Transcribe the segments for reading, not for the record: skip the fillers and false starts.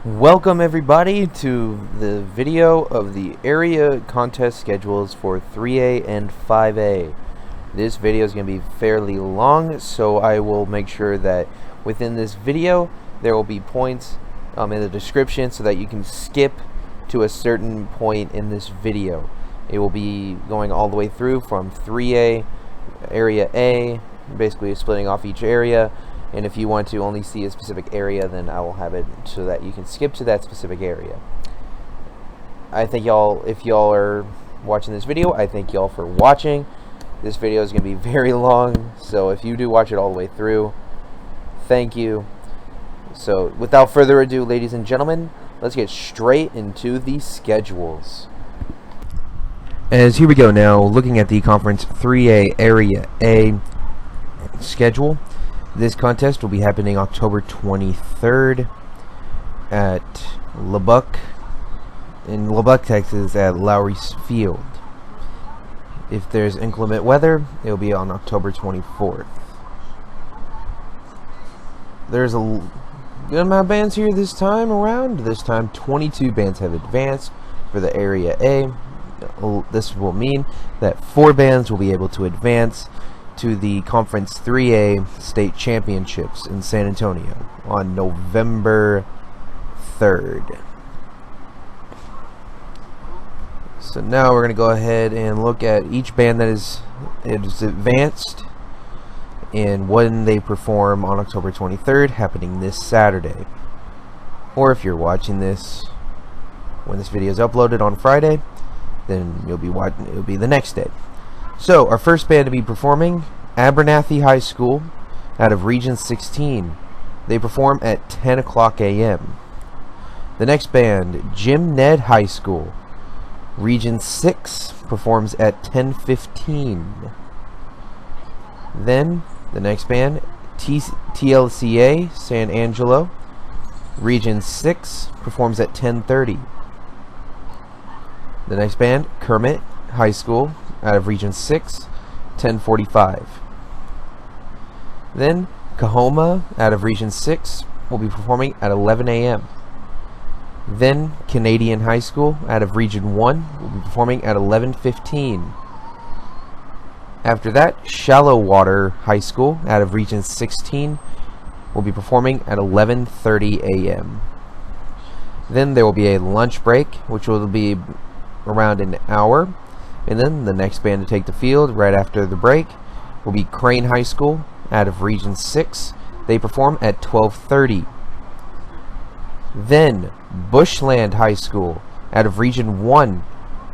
Welcome everybody to the video of the area contest schedules for 3A and 5A. This video is going to be fairly long, so I will make sure that within this video there will be points in the description so that you can skip to a certain point in this video. It will be going all the way through from 3A, area A, basically splitting off each area. And if you want to only see a specific area, then I will have it so that you can skip to that specific area. I thank y'all, if y'all are watching this video, I thank y'all for watching. This video is going to be very long, so if you do watch it all the way through, thank you. So without further ado, ladies and gentlemen, let's get straight into the schedules. As here we go now, looking at the Conference 3A Area A schedule. This contest will be happening October 23rd at Lubbock, in Lubbock, Texas, at Lowry's Field. If there's inclement weather, it will be on October 24th. There's a good amount of bands here this time around. This time, 22 bands have advanced for the Area A. This will mean that 4 bands will be able to advance to the Conference 3A State Championships in San Antonio on November 3rd. So now we're going to go ahead and look at each band that is advanced and when they perform on October 23rd, happening this Saturday. Or if you're watching this when this video is uploaded on Friday, then it'll be the next day. So, our first band to be performing, Abernathy High School, out of Region 16. They perform at 10 o'clock a.m. The next band, Jim Ned High School, Region 6, performs at 10:15. Then, the next band, TLCA San Angelo, Region 6, performs at 10:30. The next band, Kermit High School, out of Region 6, 10:45. Then Kahoma, out of Region 6, will be performing at 11 a.m. Then Canadian High School, out of Region 1, will be performing at 11:15. After that, Shallow Water High School, out of Region 16, will be performing at 11:30 a.m. Then there will be a lunch break, which will be around an hour. And then the next band to take the field right after the break will be Crane High School, out of Region 6. They perform at 12:30. Then Bushland High School, out of Region 1,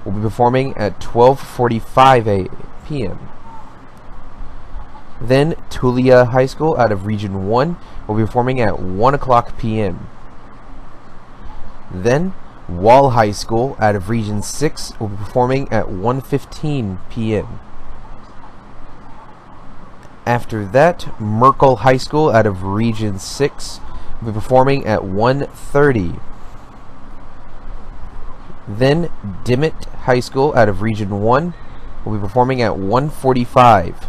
will be performing at 12:45 p.m. Then Tulia High School, out of Region 1, will be performing at 1 o'clock p.m. Then Wall High School, out of Region 6, will be performing at 1:15 p.m. After that, Merkel High School, out of Region 6, will be performing at 1:30. Then Dimmitt High School, out of Region 1, will be performing at 1:45.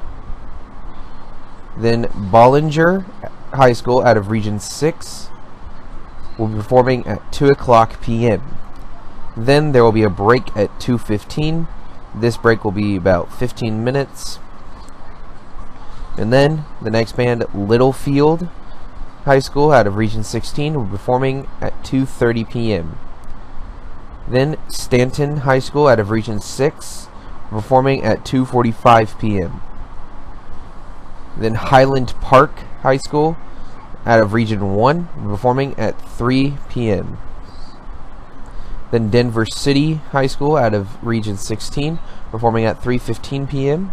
Then Bollinger High School, out of Region 6, will be performing at 2 o'clock p.m. Then there will be a break at 2:15. This break will be about 15 minutes. And then the next band, Littlefield High School, out of Region 16, will be performing at 2:30 p.m. Then Stanton High School, out of Region 6, will be performing at 2:45 p.m. Then Highland Park High School, out of Region 1, performing at 3 p.m. Then Denver City High School, out of Region 16, performing at 3:15 p.m.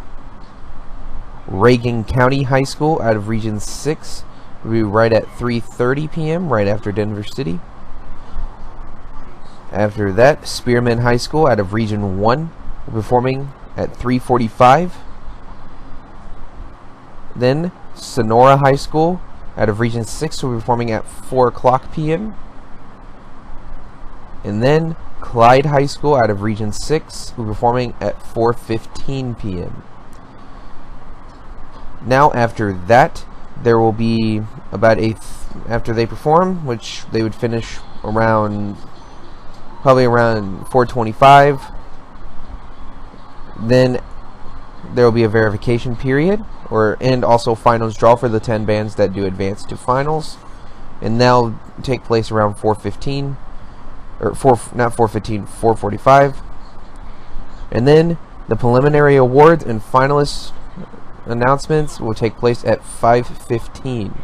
Reagan County High School, out of Region 6, will be right at 3:30 p.m., right after Denver City. After that, Spearman High School, out of Region 1, will be performing at 3:45. Then Sonora High School, out of Region 6, will be performing at 4 o'clock p.m. And then Clyde High School, out of Region 6, will be performing at 4:15 p.m. Now after that, there will be about after they perform, which they would finish probably around 4:25. Then there will be a verification period, and also finals draw for the 10 bands that do advance to finals, and that'll take place around 4:15, or not 4:15, 4:45. And then the preliminary awards and finalist announcements will take place at 5:15.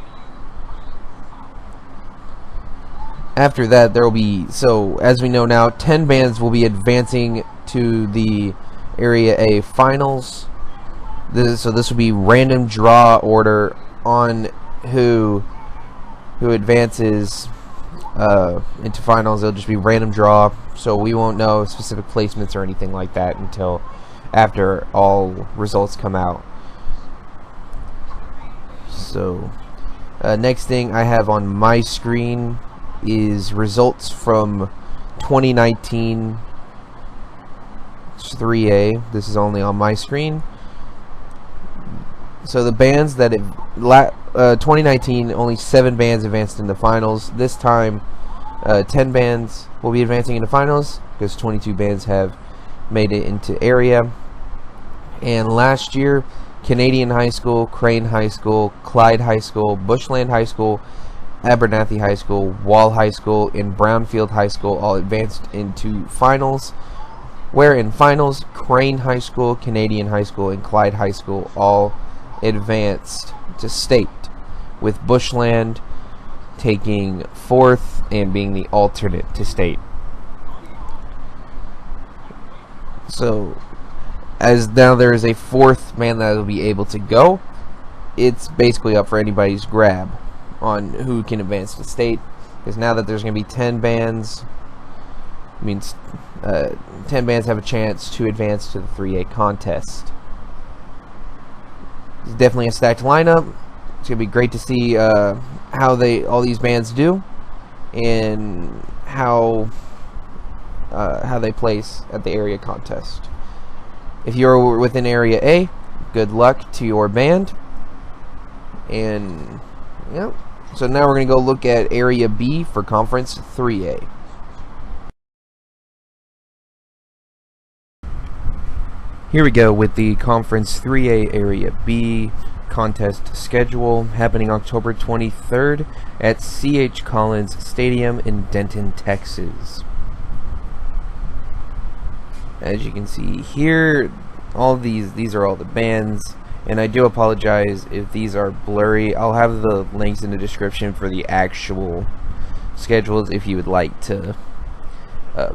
After that, there will be, so as we know now, 10 bands will be advancing to the Area A finals. So this will be random draw order on who advances into finals. It'll just be random draw, so we won't know specific placements or anything like that until after all results come out. So next thing I have on my screen is results from 2019 3A. This is only on my screen. So the bands that 2019, only 7 bands advanced in the finals. This time 10 bands will be advancing into finals because 22 bands have made it into area. And last year, Canadian High School, Crane High School, Clyde High School, Bushland High School, Abernathy High School, Wall High School, and Brownfield High School all advanced into finals, where in finals, Crane High School, Canadian High School, and Clyde High School all advanced to state, with Bushland taking 4th and being the alternate to state. So, as now there is a 4th man that will be able to go, it's basically up for anybody's grab on who can advance to state, because now that there's going to be 10 bands, means 10 bands have a chance to advance to the 3A contest. It's definitely a stacked lineup. It's going to be great to see how all these bands do, and how they place at the area contest. If you're within Area A, good luck to your band. And yeah, so now we're going to go look at Area B for Conference 3A. Here we go with the Conference 3A Area B contest schedule, happening October 23rd at C.H. Collins Stadium in Denton, Texas. As you can see here, all these are all the bands, and I do apologize if these are blurry. I'll have the links in the description for the actual schedules if you would like to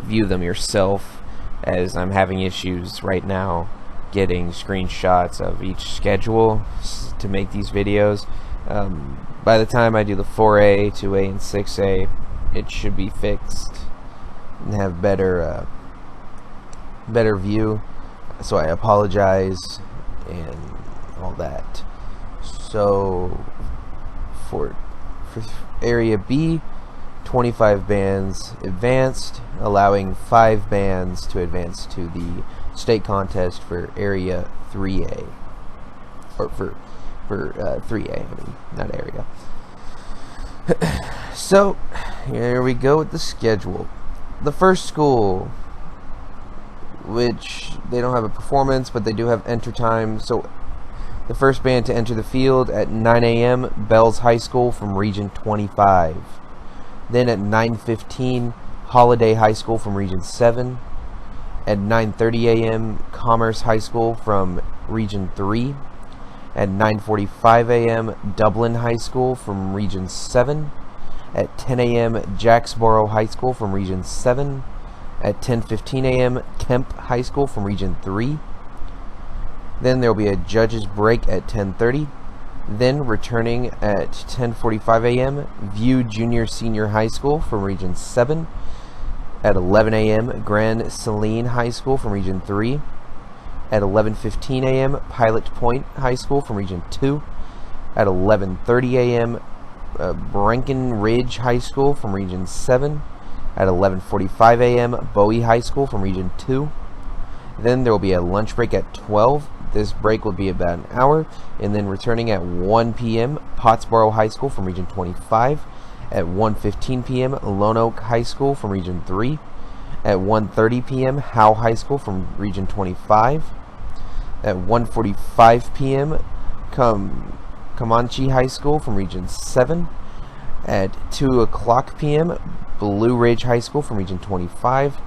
view them yourself, as I'm having issues right now getting screenshots of each schedule to make these videos. By the time I do the 4A, 2A, and 6A, it should be fixed and have better view, so I apologize and all that. So for Area B, 25 bands advanced, allowing 5 bands to advance to the state contest for Area 3A, or for 3A, I mean, not area. So here we go with the schedule. The first school, which they don't have a performance, but they do have enter time. So the first band to enter the field at 9 a.m., Bells High School from Region 25. Then at 9:15, Holiday High School from Region 7. At 9:30 a.m., Commerce High School from Region 3. At 9:45 a.m., Dublin High School from Region 7. At 10 a.m., Jacksboro High School from Region 7. At 10:15 a.m., Kemp High School from Region 3. Then there will be a judges break at 10:30. Then returning at 10:45 a.m., View Junior Senior High School from Region 7. At 11 a.m., Grand Saline High School from Region 3. At 11:15 a.m., Pilot Point High School from Region 2. At 11:30 a.m., Breckenridge High School from Region 7. At 11:45 a.m., Bowie High School from Region 2. Then there will be a lunch break at 12. This break will be about an hour. And then returning at 1 p.m., Pottsboro High School from Region 25. At 1:15 p.m., Lone Oak High School from Region 3. At 1:30 p.m., Howe High School from Region 25. At 1:45 p.m., Comanche High School from Region 7. At 2 o'clock p.m., Blue Ridge High School from Region 25.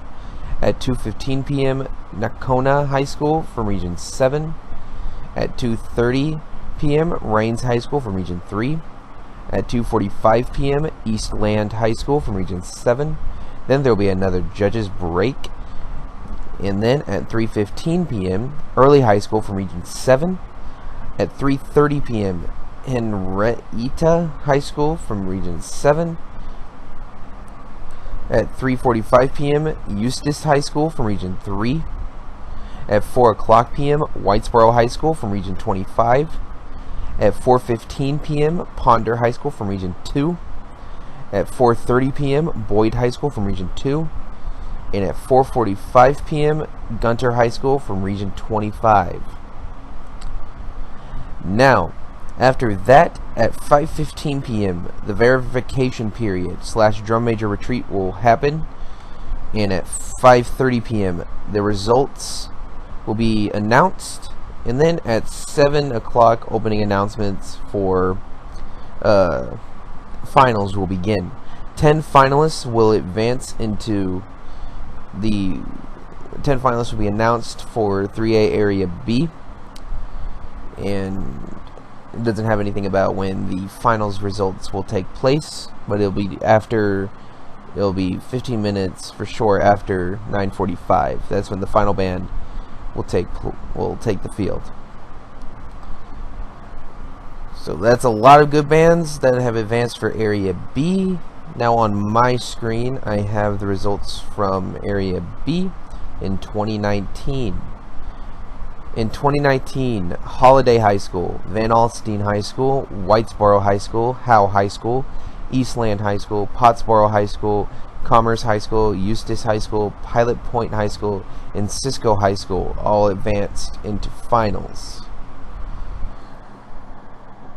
At 2:15 p.m., Nakona High School from Region 7. At 2:30 p.m., Rains High School from Region 3. At 2:45 p.m., Eastland High School from Region 7. Then there will be another judges break. And then at 3:15 p.m., Early High School from Region 7. At 3:30 p.m., Henrietta High School from Region 7. At 3:45 p.m., Eustis High School from Region 3. At 4 o'clock p.m., Whitesboro High School from Region 25. At 4:15 p.m., Ponder High School from Region 2. At 4:30 p.m., Boyd High School from Region 2. And at 4:45 p.m., Gunter High School from Region 25. Now, after that, at 5:15 p.m., the verification period / drum major retreat will happen. And at 5:30 p.m., the results will be announced. And then at 7 o'clock, opening announcements for finals will begin. 10 finalists will advance into the 10 finalists will be announced for 3A Area B. And it doesn't have anything about when the finals results will take place, but it'll be 15 minutes for sure after 9:45. That's when the final band will take the field. So that's a lot of good bands that have advanced for Area B. Now on my screen, I have the results from Area B in 2019. In 2019, Holiday High School, Van Alstyne High School, Whitesboro High School, Howe High School, Eastland High School, Pottsboro High School, Commerce High School, Eustis High School, Pilot Point High School, and Cisco High School all advanced into finals.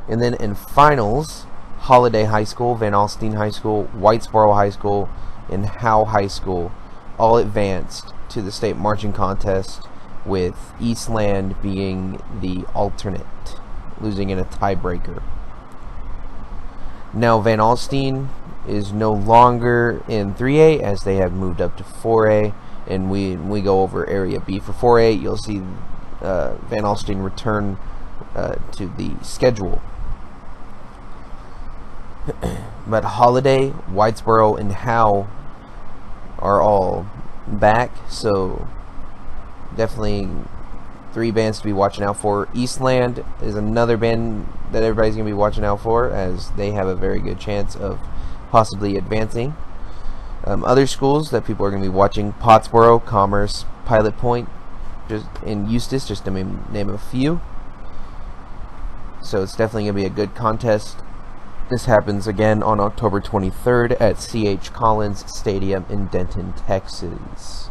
And then in finals, Holiday High School, Van Alstyne High School, Whitesboro High School, and Howe High School all advanced to the state marching contest, with Eastland being the alternate, losing in a tiebreaker. Now Van Alstyne is no longer in 3A as they have moved up to 4A, and we go over Area B. For 4A, you'll see Van Alstyne return to the schedule. But Holiday, Whitesboro, and Howe are all back, so definitely 3 bands to be watching out for. Eastland is another band that everybody's going to be watching out for, as they have a very good chance of possibly advancing. Other schools that people are going to be watching: Pottsboro, Commerce, Pilot Point, and Eustis, just to name a few. So it's definitely going to be a good contest. This happens again on October 23rd at C.H. Collins Stadium in Denton, Texas.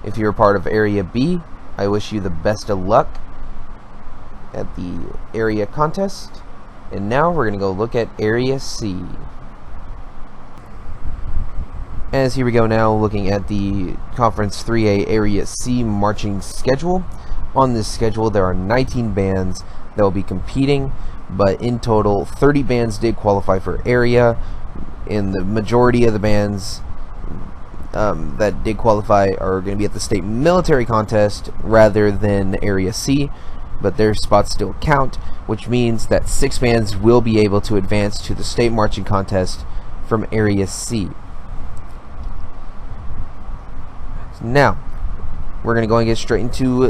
If you're a part of Area B, I wish you the best of luck at the area contest. And now we're going to go look at Area C. As here we go now, looking at the Conference 3A Area C marching schedule. On this schedule, there are 19 bands that will be competing, but in total, 30 bands did qualify for area, and the majority of the bands that did qualify are going to be at the state military contest rather than Area C, but their spots still count, which means that 6 bands will be able to advance to the state marching contest from Area C. Now, we're going to go and get straight into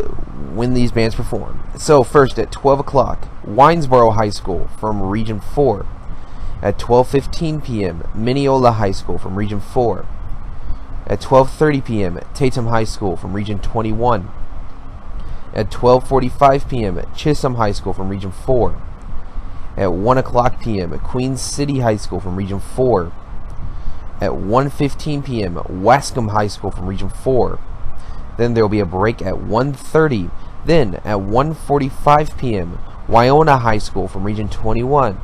when these bands perform. So first at 12 o'clock, Winesboro High School from Region 4. At 12:15 p.m., Mineola High School from Region 4. At 12:30 p.m., Tatum High School from Region 21. At 12:45 p.m., Chisholm High School from Region 4. At 1 o'clock p.m., Queens City High School from Region 4. At 1:15 p.m., Wascom High School from Region 4. Then there will be a break at 1:30. Then at 1:45 p.m., Wyona High School from Region 21.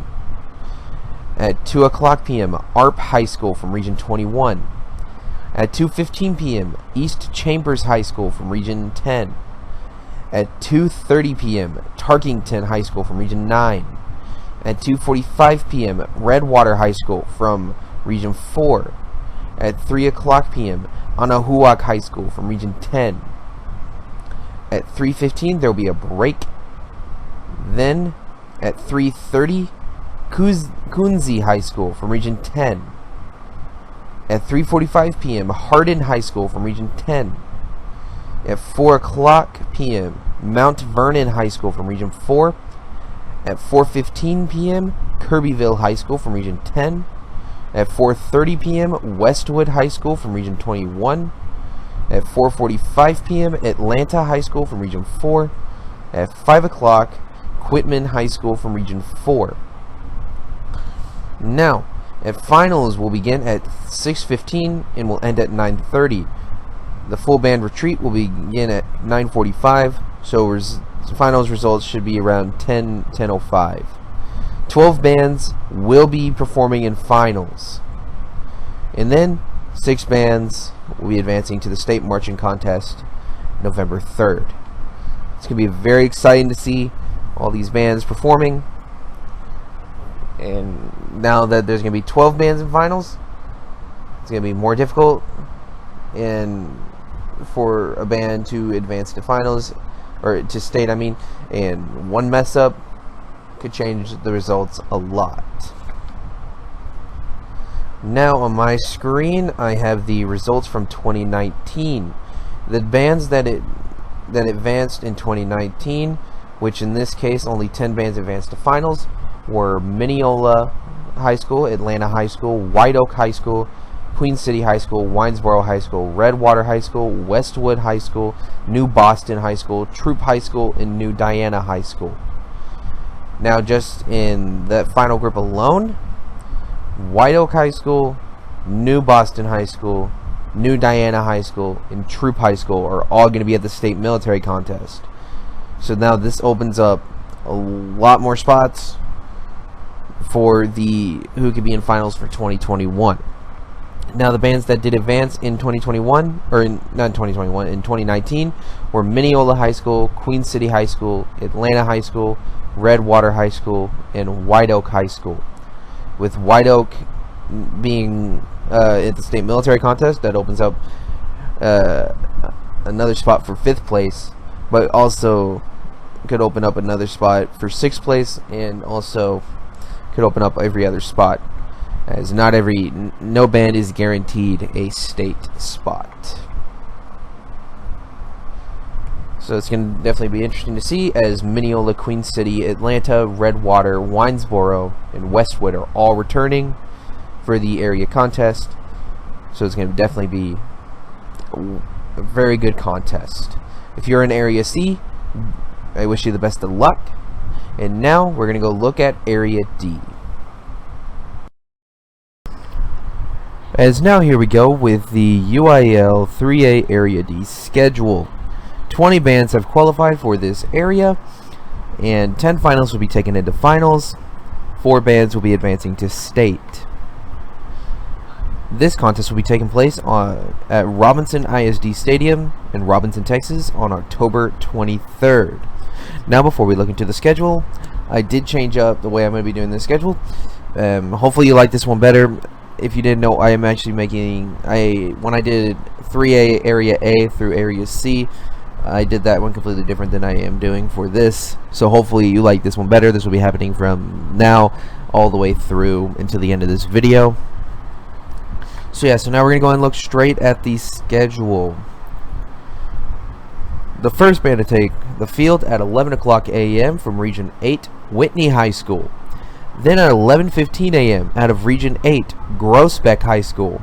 At 2 o'clock p.m., ARP High School from Region 21. At 2:15 p.m., East Chambers High School from Region 10. At 2:30 p.m., Tarkington High School from Region 9. At 2:45 p.m., Redwater High School from Region 4. At 3 o'clock p.m., Anahuac High School from Region 10. At 3:15 there will be a break. Then at 3:30, Kunzi High School from Region 10. At 3:45 p.m., Hardin High School from Region 10. At 4 o'clock p.m., Mount Vernon High School from Region 4. At 4:15 p.m., Kirbyville High School from Region 10. At 4:30 p.m., Westwood High School from Region 21. At 4:45 p.m., Atlanta High School from Region 4. At 5 o'clock, Quitman High School from Region 4. Now, at finals will begin at 6:15 and will end at 9:30. The full band retreat will begin at 9:45, so finals results should be around 10:05. 12 bands will be performing in finals. And then 6 bands will be advancing to the state marching contest November 3rd. It's going to be very exciting to see all these bands performing. And now that there's going to be 12 bands in finals, it's going to be more difficult and for a band to advance to finals, or to state, and one mess up could change the results a lot. Now on my screen I have the results from 2019. The bands that advanced in 2019, which in this case only 10 bands advanced to finals, were Mineola High School, Atlanta High School, White Oak High School, Queen City High School, Winesboro High School, Redwater High School, Westwood High School, New Boston High School, Troop High School, and New Diana High School. Now just in that final group alone, White Oak High School, New Boston High School, New Diana High School, and Troop High School are all going to be at the state military contest. So now this opens up a lot more spots for who could be in finals for 2021. Now the bands that did advance in 2021, or not in 2021, in 2019, were Mineola High School, Queen City High School, Atlanta High School, Redwater High School, and White Oak High School. With White Oak being at the state military contest, that opens up another spot for 5th place, but also could open up another spot for 6th place, and also could open up every other spot, as no band is guaranteed a state spot. So it's going to definitely be interesting to see, as Mineola, Queen City, Atlanta, Redwater, Winesboro, and Westwood are all returning for the area contest. So it's going to definitely be a very good contest. If you're in Area C, I wish you the best of luck. And now we're going to go look at Area D. As now here we go with the UIL 3A Area D schedule. 20 bands have qualified for this area, and 10 finals will be taken into finals. 4 bands will be advancing to state. This contest will be taking place at Robinson ISD Stadium in Robinson, Texas on October 23rd. Now before we look into the schedule, I did change up the way I'm going to be doing this schedule. Hopefully you like this one better. If you didn't know, I am actually when I did 3A Area A through Area C, I did that one completely different than I am doing for this. So hopefully you like this one better. This will be happening from now all the way through until the end of this video. So yeah, so now we're going to go and look straight at the schedule. The first band to take the field at 11 o'clock a.m. from Region 8, Whitney High School. Then at 11:15 a.m. out of Region 8, Groesbeck High School.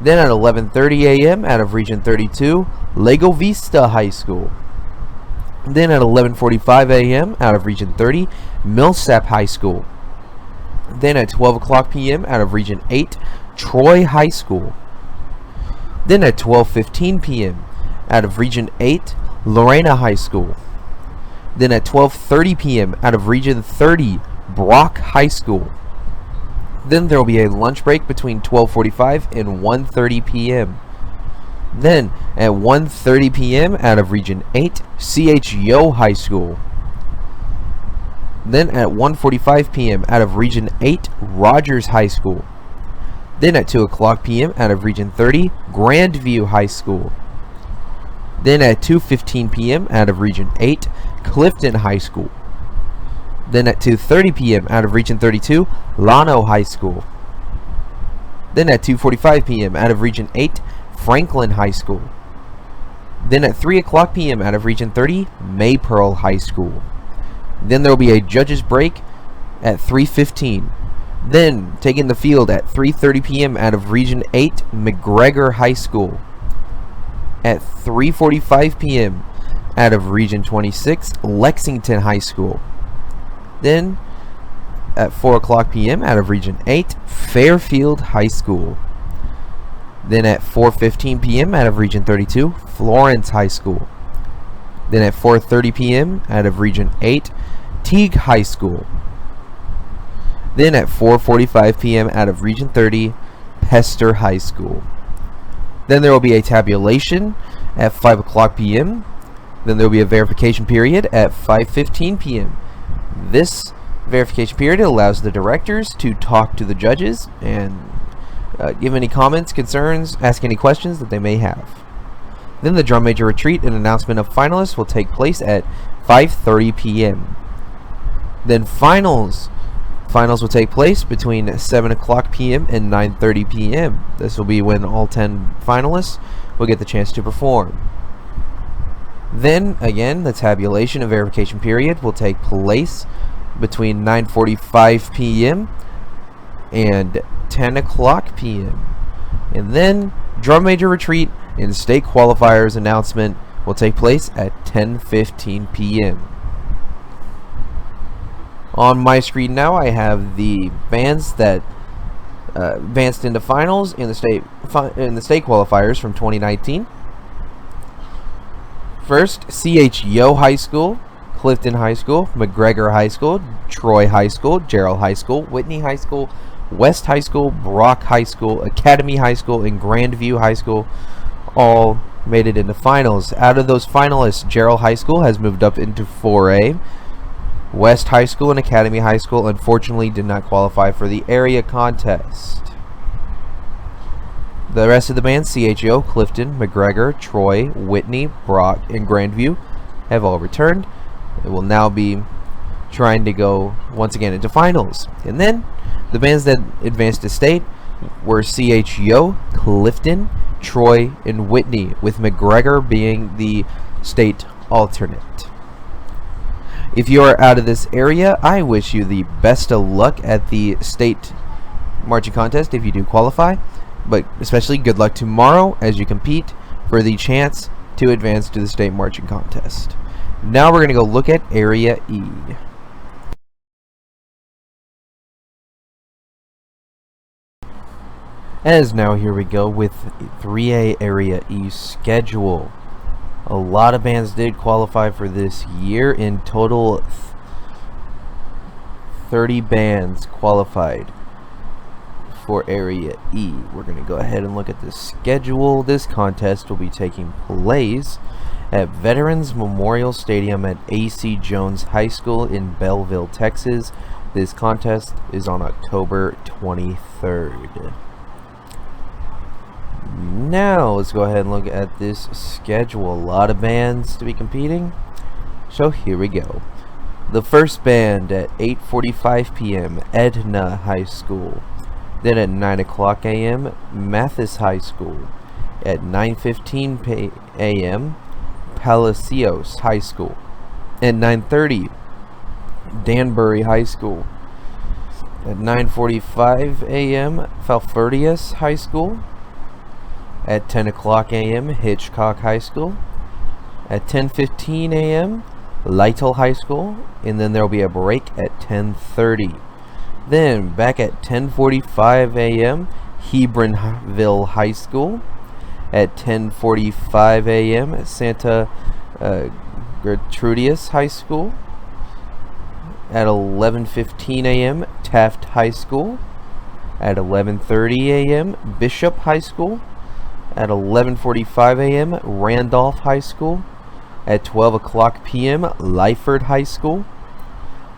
Then at 11:30 a.m. out of Region 32, Lago Vista High School. Then at 11:45 a.m. out of Region 30, Millsap High School. Then at 12 o'clock p.m. out of Region 8, Troy High School. Then at 12:15 p.m. out of Region 8, Lorena High School. Then at 12:30 p.m. out of Region 30, Brock High School. Then there will be a lunch break between 12:45 and 1:30 p.m. Then at 1:30 p.m. out of Region 8, CHO High School. Then at 1:45 p.m. out of Region 8, Rogers High School. Then at 2 o'clock p.m. out of Region 30, Grandview High School. Then at 2:15 p.m. out of Region 8, Clifton High School. Then at 2:30 p.m. out of Region 32, Llano High School. Then at 2:45 p.m. out of Region 8, Franklin High School. Then at 3 o'clock p.m. out of Region 30, Maypearl High School. Then there will be a judges break at 3:15. Then taking the field at 3:30 p.m. out of Region 8, McGregor High School. At 3:45 p.m. out of Region 26, Lexington High School. Then at 4 o'clock p.m. out of Region 8, Fairfield High School. Then at 4:15 p.m. out of Region 32, Florence High School. Then at 4:30 p.m. out of Region 8, Teague High School. Then at 4:45 p.m. out of Region 30, Pester High School. Then there will be a tabulation at 5 o'clock p.m. Then there will be a verification period at 5:15 p.m. This verification period allows the directors to talk to the judges and give any comments, concerns, ask any questions that they may have. Then the drum major retreat and announcement of finalists will take place at 5:30 p.m. Then finals will take place between 7 o'clock p.m. and 9:30 p.m. This will be when all 10 finalists will get the chance to perform. Then again, the tabulation and verification period will take place between 9:45 p.m. and 10 o'clock p.m. And then drum major retreat and state qualifiers announcement will take place at 10:15 p.m. On my screen now, I have the bands that advanced into finals in the state qualifiers from 2019. First, CHO High School, Clifton High School, McGregor High School, Troy High School, Gerald High School, Whitney High School, West High School, Brock High School, Academy High School, and Grandview High School all made it into finals. Out of those finalists, Gerald High School has moved up into 4A. West High School and Academy High School unfortunately did not qualify for the area contest. The rest of the bands, CHO, Clifton, McGregor, Troy, Whitney, Brock, and Grandview, have all returned. It will now be trying to go once again into finals. And then the bands that advanced to state were CHO, Clifton, Troy, and Whitney, with McGregor being the state alternate. If you are out of this area, I wish you the best of luck at the state marching contest if you do qualify, but especially good luck tomorrow as you compete for the chance to advance to the state marching contest. Now we're going to go look at Area E. As now here we go with 3A Area E schedule. A lot of bands did qualify for this year. In total, 30 bands qualified for Area E. We're going to go ahead and look at the schedule. This contest will be taking place at Veterans Memorial Stadium at A.C. Jones High School in Belleville, Texas. This contest is on October 23rd. Now let's go ahead and look at this schedule. A lot of bands to be competing, so here we go. The first band at 8:45 p.m. Edna High School. Then at 9 o'clock a.m. Mathis High School. At 9:15 a.m. Palacios High School. At 9:30 Danbury High School. At 9:45 a.m. Falfurdias High School. At 10 o'clock a.m. Hitchcock High School. At 10:15 a.m. Lytle High School, and then there will be a break at 10:30. Then back at 10:45 a.m. Hebronville High School. At 10:45 a.m. Santa Gertrudis High School. At 11:15 a.m. Taft High School. At 11:30 a.m., Bishop High School. At 11:45 a.m., Randolph High School. At 12 o'clock p.m., Lyford High School.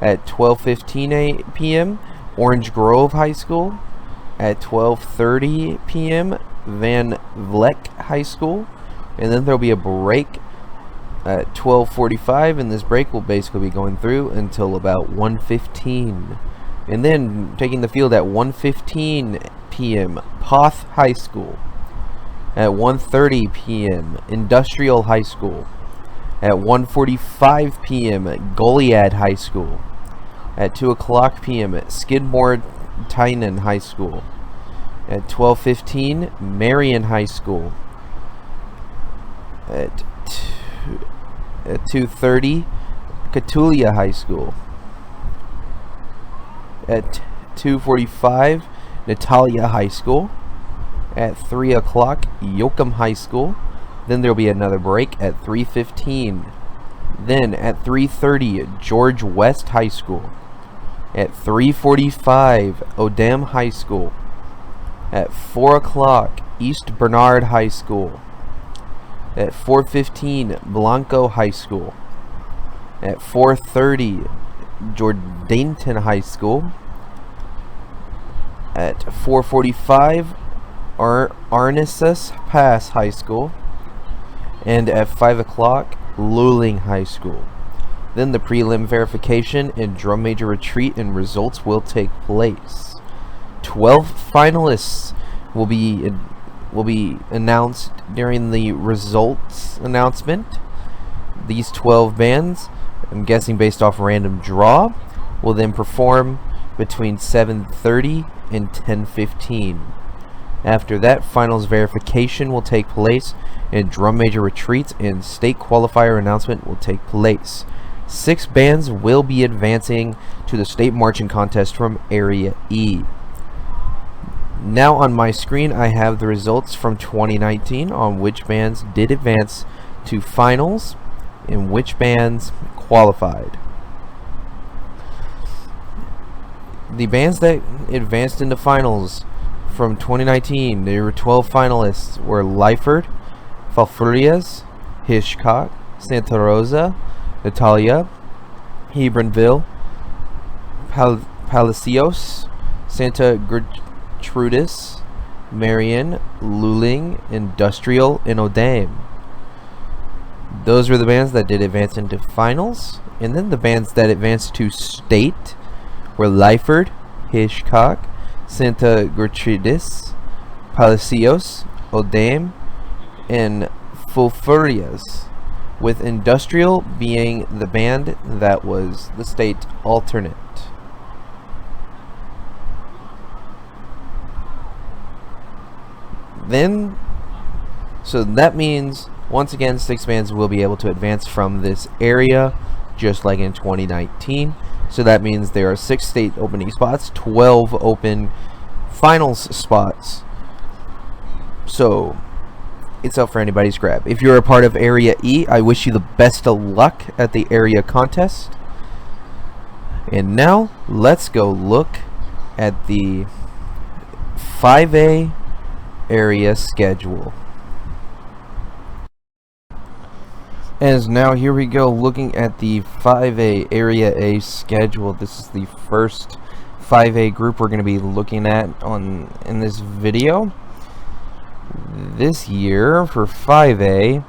At 12:15 p.m., Orange Grove High School. At 12:30 p.m., Van Vleck High School. And then there'll be a break at 12:45, and this break will basically be going through until about 1:15. And then taking the field at 1:15 p.m., Poth High School. At 1:30 p.m., Industrial High School. At 1:45 p.m., Goliad High School. At 2 o'clock p.m., Skidmore Tynan High School. At 12:15, Marion High School. At 2:30, Catulia High School. At 2:45, Natalia High School. At 3 o'clock, Yoakum High School. Then there will be another break at 3:15. Then at 3:30, George West High School. At 3:45, Odem High School. At 4 o'clock, East Bernard High School. At 4:15, Blanco High School. At 4:30, Jordanton High School. At 4:45, Arnissus Pass High School. And at 5 o'clock, Luling High School. Then the prelim verification and drum major retreat and results will take place. 12 finalists will be announced during the results announcement. These 12 bands, I'm guessing based off random draw, will then perform between 7:30 and 10:15. After that, finals verification will take place, and drum major retreats and state qualifier announcement will take place. 6 bands will be advancing to the state marching contest from Area E. Now on my screen I have the results from 2019 on which bands did advance to finals and which bands qualified. The bands that advanced into finals from 2019, there were 12 finalists, were Lyford, Falfurrias, Hitchcock, Santa Rosa, Natalia, Hebronville, Palacios, Santa Gertrudis, Marion, Luling, Industrial, and Odem. Those were the bands that did advance into finals. And then the bands that advanced to state were Lyford, Hitchcock, Santa Gertrudis, Palacios, Odem, and Fulfurias, with Industrial being the band that was the state alternate. Then, so that means once again 6 bands will be able to advance from this area, just like in 2019. So that means there are 6 state opening spots, 12 open finals spots. So it's up for anybody's grab. If you're a part of Area E, I wish you the best of luck at the area contest. And now let's go look at the 5A area schedule. As now here we go looking at the 5A Area A schedule. This is the first 5A group we're going to be looking at in this video. This year for 5A,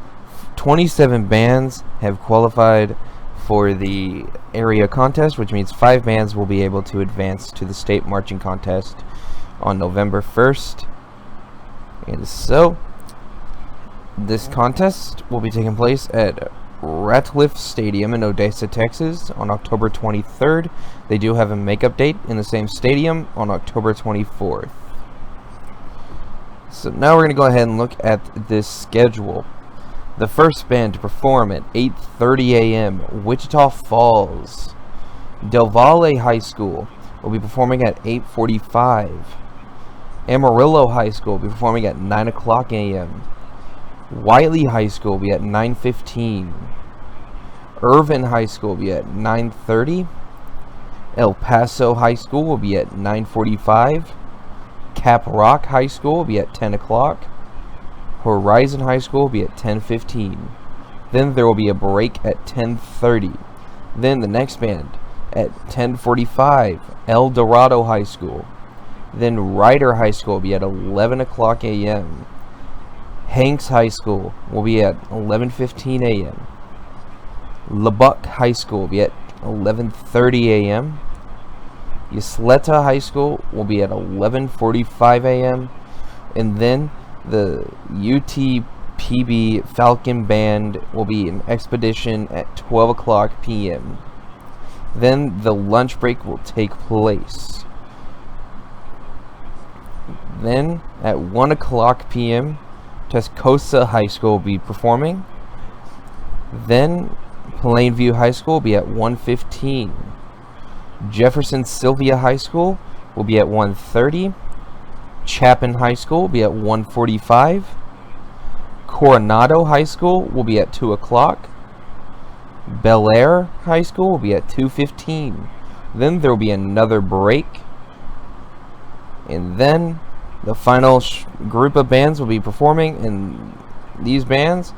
27 bands have qualified for the area contest, which means 5 bands will be able to advance to the state marching contest on November 1st. And so this contest will be taking place at Ratcliffe Stadium in Odessa, Texas on October 23rd. They do have a makeup date in the same stadium on October 24th. So now we're going to go ahead and look at this schedule. The first band to perform at 8:30 a.m. Wichita Falls. Del Valle High School will be performing at 8:45. Amarillo High School will be performing at 9 o'clock a.m. Wiley High School will be at 9:15. Irvin High School will be at 9:30. El Paso High School will be at 9:45. Cap Rock High School will be at 10 o'clock. Horizon High School will be at 10:15. Then there will be a break at 10:30. Then the next band at 10:45, El Dorado High School. Then Ryder High School will be at 11 o'clock a.m. Hanks High School will be at 11:15 a.m. Lubbock High School will be at 11:30 a.m. Ysleta High School will be at 11:45 a.m. And then the UTPB Falcon Band will be in expedition at 12 o'clock p.m. Then the lunch break will take place. Then at 1 o'clock p.m. Tascosa High School will be performing. Then Plainview High School will be at 1:15. Jefferson Sylvia High School will be at 1:30. Chapin High School will be at 1:45. Coronado High School will be at 2 o'clock. Bel Air High School will be at 2:15. Then there will be another break. And then the final group of bands will be performing, and these bands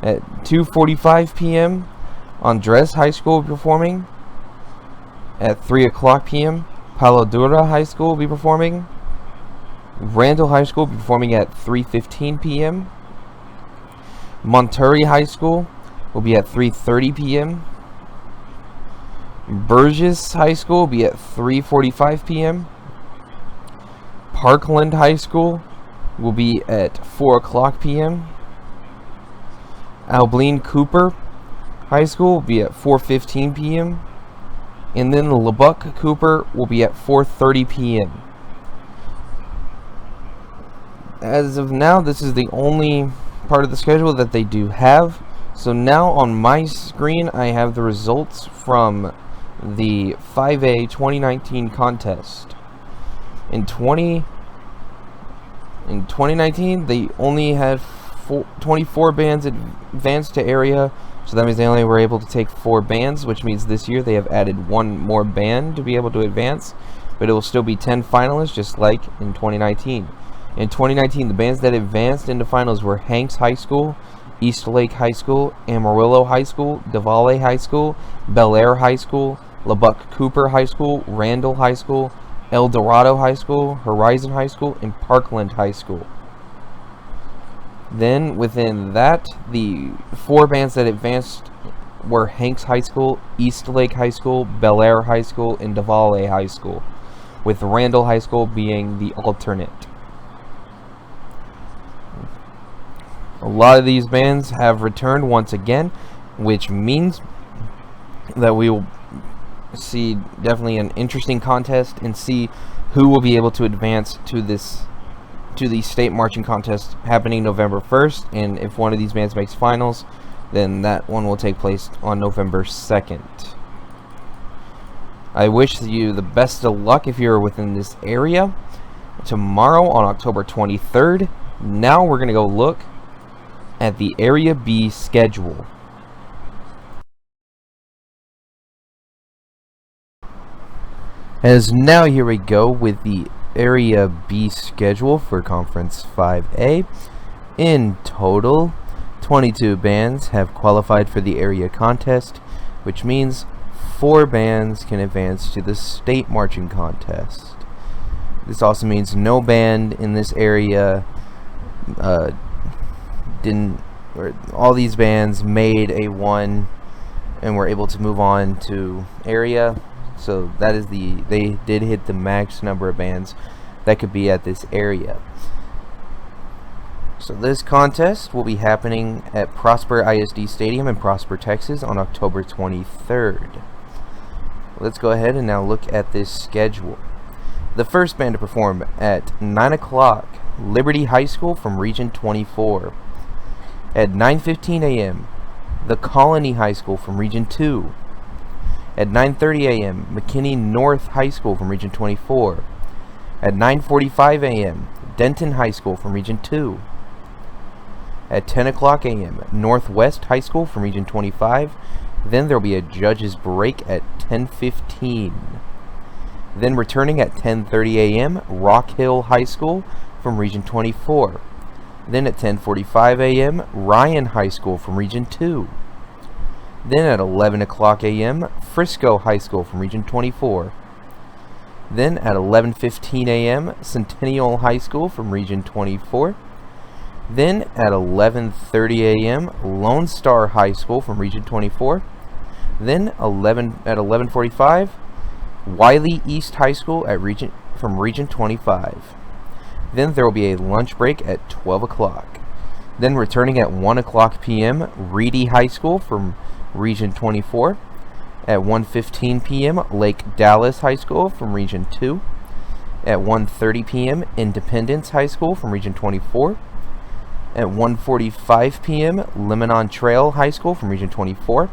at 2:45 p.m. Andres High School will be performing. At 3 o'clock p.m. Palo Duro High School will be performing. Randall High School will be performing at 3:15 p.m. Monterey High School will be at 3:30 p.m. Burgess High School will be at 3:45 p.m. Parkland High School will be at 4 o'clock p.m. Abilene Cooper High School will be at 4:15 p.m. And then Lubbock Cooper will be at 4:30 p.m. As of now, this is the only part of the schedule that they do have. So now on my screen, I have the results from the 5A 2019 contest. In 2019, they only had 24 bands advanced to area. So that means they only were able to take 4 bands, which means this year they have added 1 more band to be able to advance, but it will still be 10 finalists, just like in 2019. In 2019, the bands that advanced into finals were Hanks High School, East Lake High School, Amarillo High School, Devale High School, Bel Air High School, Lubbock Cooper High School, Randall High School, El Dorado High School, Horizon High School, and Parkland High School. Then within that, the 4 bands that advanced were Hanks High School, East Lake High School, Bel Air High School, and Devale High School, with Randall High School being the alternate. A lot of these bands have returned once again, which means that we will see definitely an interesting contest and see who will be able to advance to the state marching contest happening November 1st, and if one of these bands makes finals, then that one will take place on November 2nd. I wish you the best of luck if you're within this area. Tomorrow on October 23rd, now we're going to go look at the Area B schedule. As now here we go with the Area B schedule for Conference 5A. In total, 22 bands have qualified for the area contest, which means 4 bands can advance to the state marching contest. This also means no band in this area all these bands made A1 and were able to move on to area. So that is they did hit the max number of bands that could be at this area. So this contest will be happening at Prosper ISD Stadium in Prosper, Texas on October 23rd. Let's go ahead and now look at this schedule. The first band to perform at 9 o'clock, Liberty High School from Region 24. At 9:15 a.m., the Colony High School from Region 2. At 9:30 a.m., McKinney North High School from Region 24. At 9:45 a.m., Denton High School from Region 2. At 10 o'clock a.m., Northwest High School from Region 25. Then there will be a judge's break at 10:15. Then returning at 10:30 a.m., Rock Hill High School from Region 24. Then at 10:45 a.m., Ryan High School from Region 2. Then at 11 o'clock a.m., Frisco High School from Region 24. Then at 11:15 a.m., Centennial High School from Region 24. Then at 11:30 a.m., Lone Star High School from Region 24. Then at 11:45, Wiley East High School from Region 25. Then there will be a lunch break at 12 o'clock. Then returning at 1 o'clock p.m., Reedy High School from Region 24. At 1:15 p.m., Lake Dallas High School from Region 2. At 1:30 p.m., Independence High School from Region 24. At 1:45 p.m., Lebanon Trail High School from Region 24.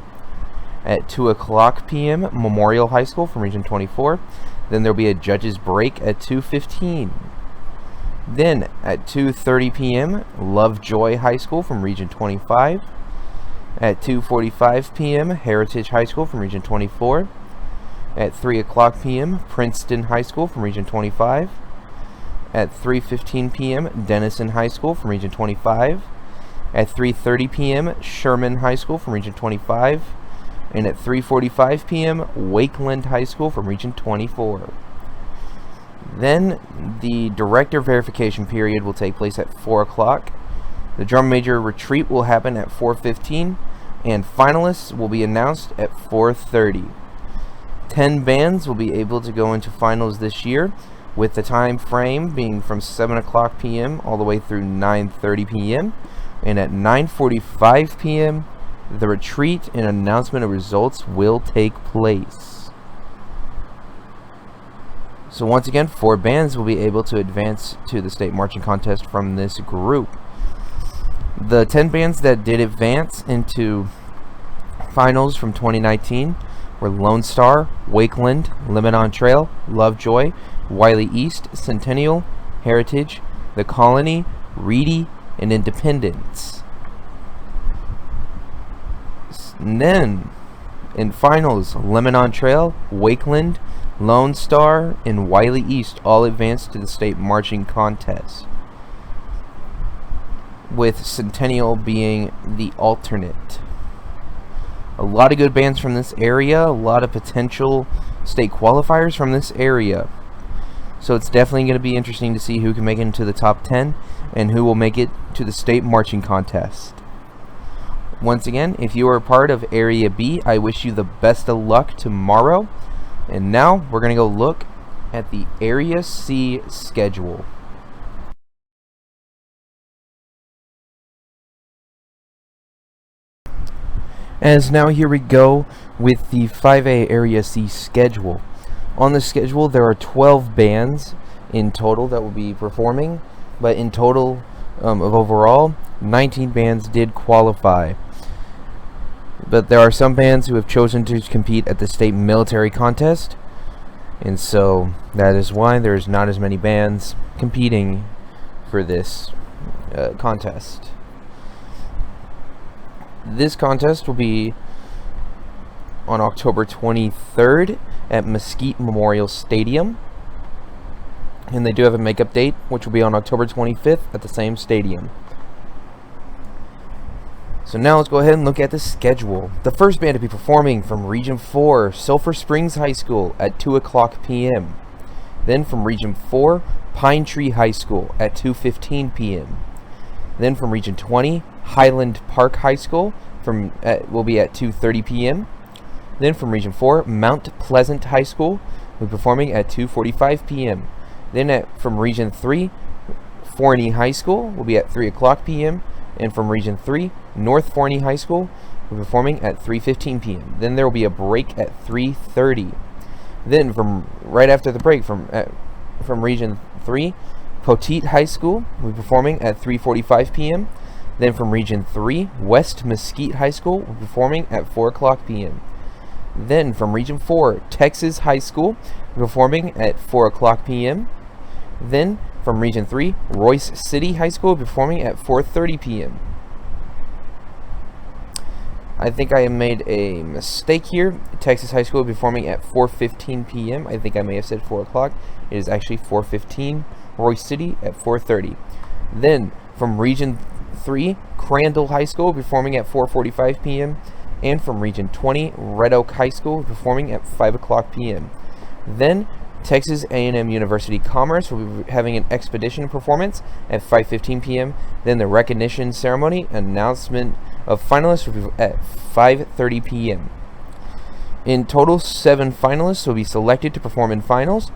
At 2 o'clock p.m., Memorial High School from Region 24. Then there will be a judge's break at 2:15. Then at 2:30 p.m., Lovejoy High School from Region 25. At 2:45 p.m., Heritage High School from Region 24. At 3 o'clock p.m., Princeton High School from Region 25. At 3:15 p.m., Denison High School from Region 25. At 3:30 p.m., Sherman High School from Region 25. And at 3:45 p.m., Wakeland High School from Region 24. Then the director verification period will take place at 4 o'clock. The drum major retreat will happen at 4:15, and finalists will be announced at 4:30. 10 bands will be able to go into finals this year, with the time frame being from 7 o'clock p.m. all the way through 9:30 p.m. And at 9:45 p.m., the retreat and announcement of results will take place. So once again, 4 bands will be able to advance to the state marching contest from this group. The 10 bands that did advance into finals from 2019 were Lone Star, Wakeland, Lebanon Trail, Lovejoy, Wiley East, Centennial, Heritage, The Colony, Reedy, and Independence. And then in finals, Lebanon Trail, Wakeland, Lone Star, and Wiley East all advanced to the state marching contest, with Centennial being the alternate. A lot of good bands from this area, a lot of potential state qualifiers from this area. So it's definitely going to be interesting to see who can make it into the top 10 and who will make it to the state marching contest. Once again, if you are a part of Area B, I wish you the best of luck tomorrow. And now we're going to go look at the Area C schedule. As now here we go with the 5A Area C schedule. On the schedule there are 12 bands in total that will be performing, but in total of overall 19 bands did qualify. But there are some bands who have chosen to compete at the state military contest, and so that is why there's not as many bands competing for this contest. This contest will be on October 23rd at Mesquite Memorial Stadium, and they do have a makeup date, which will be on October 25th at the same stadium. So now let's go ahead and look at the schedule. The first band to be performing from Region 4, Sulphur Springs High School at 2 o'clock p.m. Then from Region 4, Pine Tree High School at 2:15 p.m. Then from Region 20, Highland Park High School will be at 2:30 p.m. Then from Region 4, Mount Pleasant High School will be performing at 2:45 p.m. Then from Region 3, Forney High School will be at 3 o'clock p.m. And from Region 3, North Forney High School will be performing at 3:15 p.m. Then there will be a break at 3:30. Then from right after the break from Region 3, Poteet High School will be performing at 3:45 p.m. Then from Region 3, West Mesquite High School will be performing at 4 o'clock p.m. Then from Region 4, Texas High School will be performing at 4 o'clock p.m. Then from Region 3, Royce City High School will be performing at 4:30 p.m. I think I made a mistake here. Texas High School will be performing at 4:15 p.m. I think I may have said 4 o'clock. It is actually 4:15. Royce City at 4:30. Then from Region 3, Crandall High School will be performing at 4:45 p.m. And from Region 20, Red Oak High School will be performing at 5 o'clock p.m. Then Texas A&M University Commerce will be having an expedition performance at 5:15 p.m. Then the recognition ceremony announcement of finalists will be at 5:30 p.m. In total, 7 finalists will be selected to perform in finals,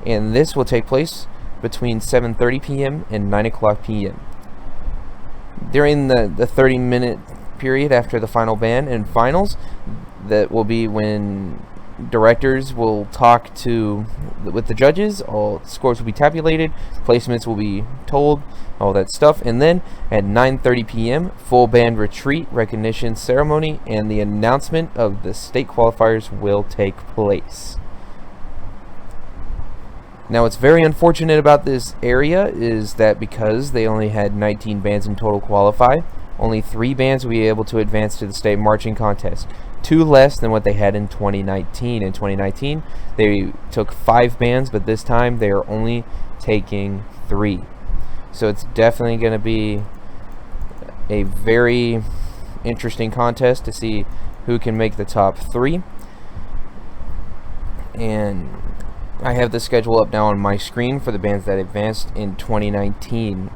and this will take place between 7:30 p.m. and 9 o'clock p.m. During the 30-minute period after the final band and finals, that will be when directors will talk with the judges. All scores will be tabulated, placements will be told, all that stuff, and then at 9:30 p.m. full band retreat, recognition ceremony, and the announcement of the state qualifiers will take place. Now, what's very unfortunate about this area is that because they only had 19 bands in total qualify, only 3 bands will be able to advance to the state marching contest. 2 less than what they had in 2019. In 2019, they took 5 bands, but this time they are only taking 3. So it's definitely going to be a very interesting contest to see who can make the top 3. And I have the schedule up now on my screen for the bands that advanced in 2019.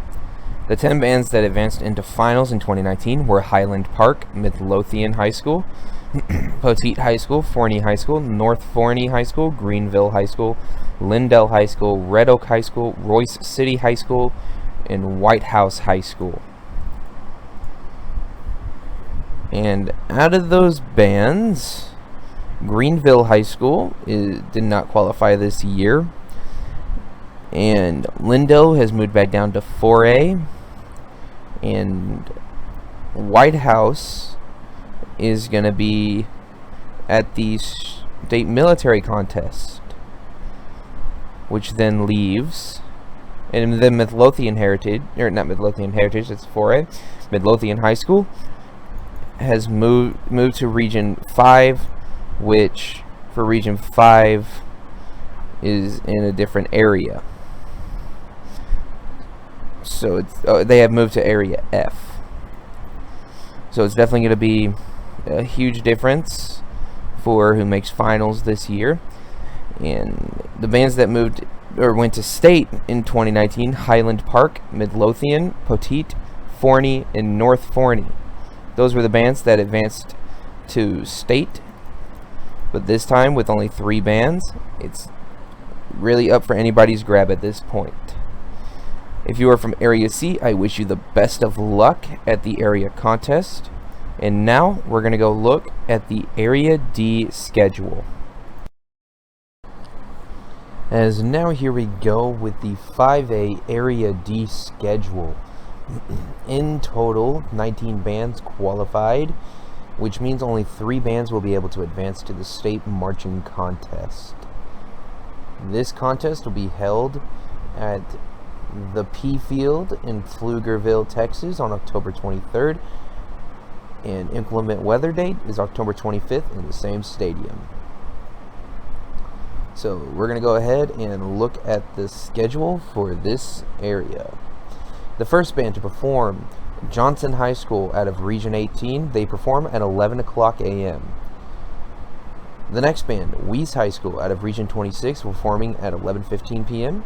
The 10 bands that advanced into finals in 2019 were Highland Park, Midlothian High School, Poteet High School, Forney High School, North Forney High School, Greenville High School, Lindell High School, Red Oak High School, Royce City High School, and White House High School. And out of those bands, Greenville High School did not qualify this year, and Lindell has moved back down to 4A, and White House is going to be at the state military contest, which then leaves, and then Midlothian Heritage, or not Midlothian Heritage, it's 4A, Midlothian High School has moved to Region 5, which for Region 5 is in a different area. So it's they have moved to Area F. So it's definitely going to be a huge difference for who makes finals this year. And the bands that moved or went to state in 2019: Highland Park, Midlothian, Poteet, Forney, and North Forney. Those were the bands that advanced to state. But this time, with only 3 bands, it's really up for anybody's grab at this point. If you are from Area C, I wish you the best of luck at the area contest. And now, we're going to go look at the Area D schedule. As now, here we go with the 5A Area D schedule. In total, 19 bands qualified, which means only 3 bands will be able to advance to the state marching contest. This contest will be held at the P Field in Pflugerville, Texas on October 23rd, and implement weather date is October 25th in the same stadium. So we're going to go ahead and look at the schedule for this area. The first band to perform, Johnson High School out of Region 18, they perform at 11 o'clock a.m. The next band, Weiss High School out of Region 26, performing at 11:15 p.m.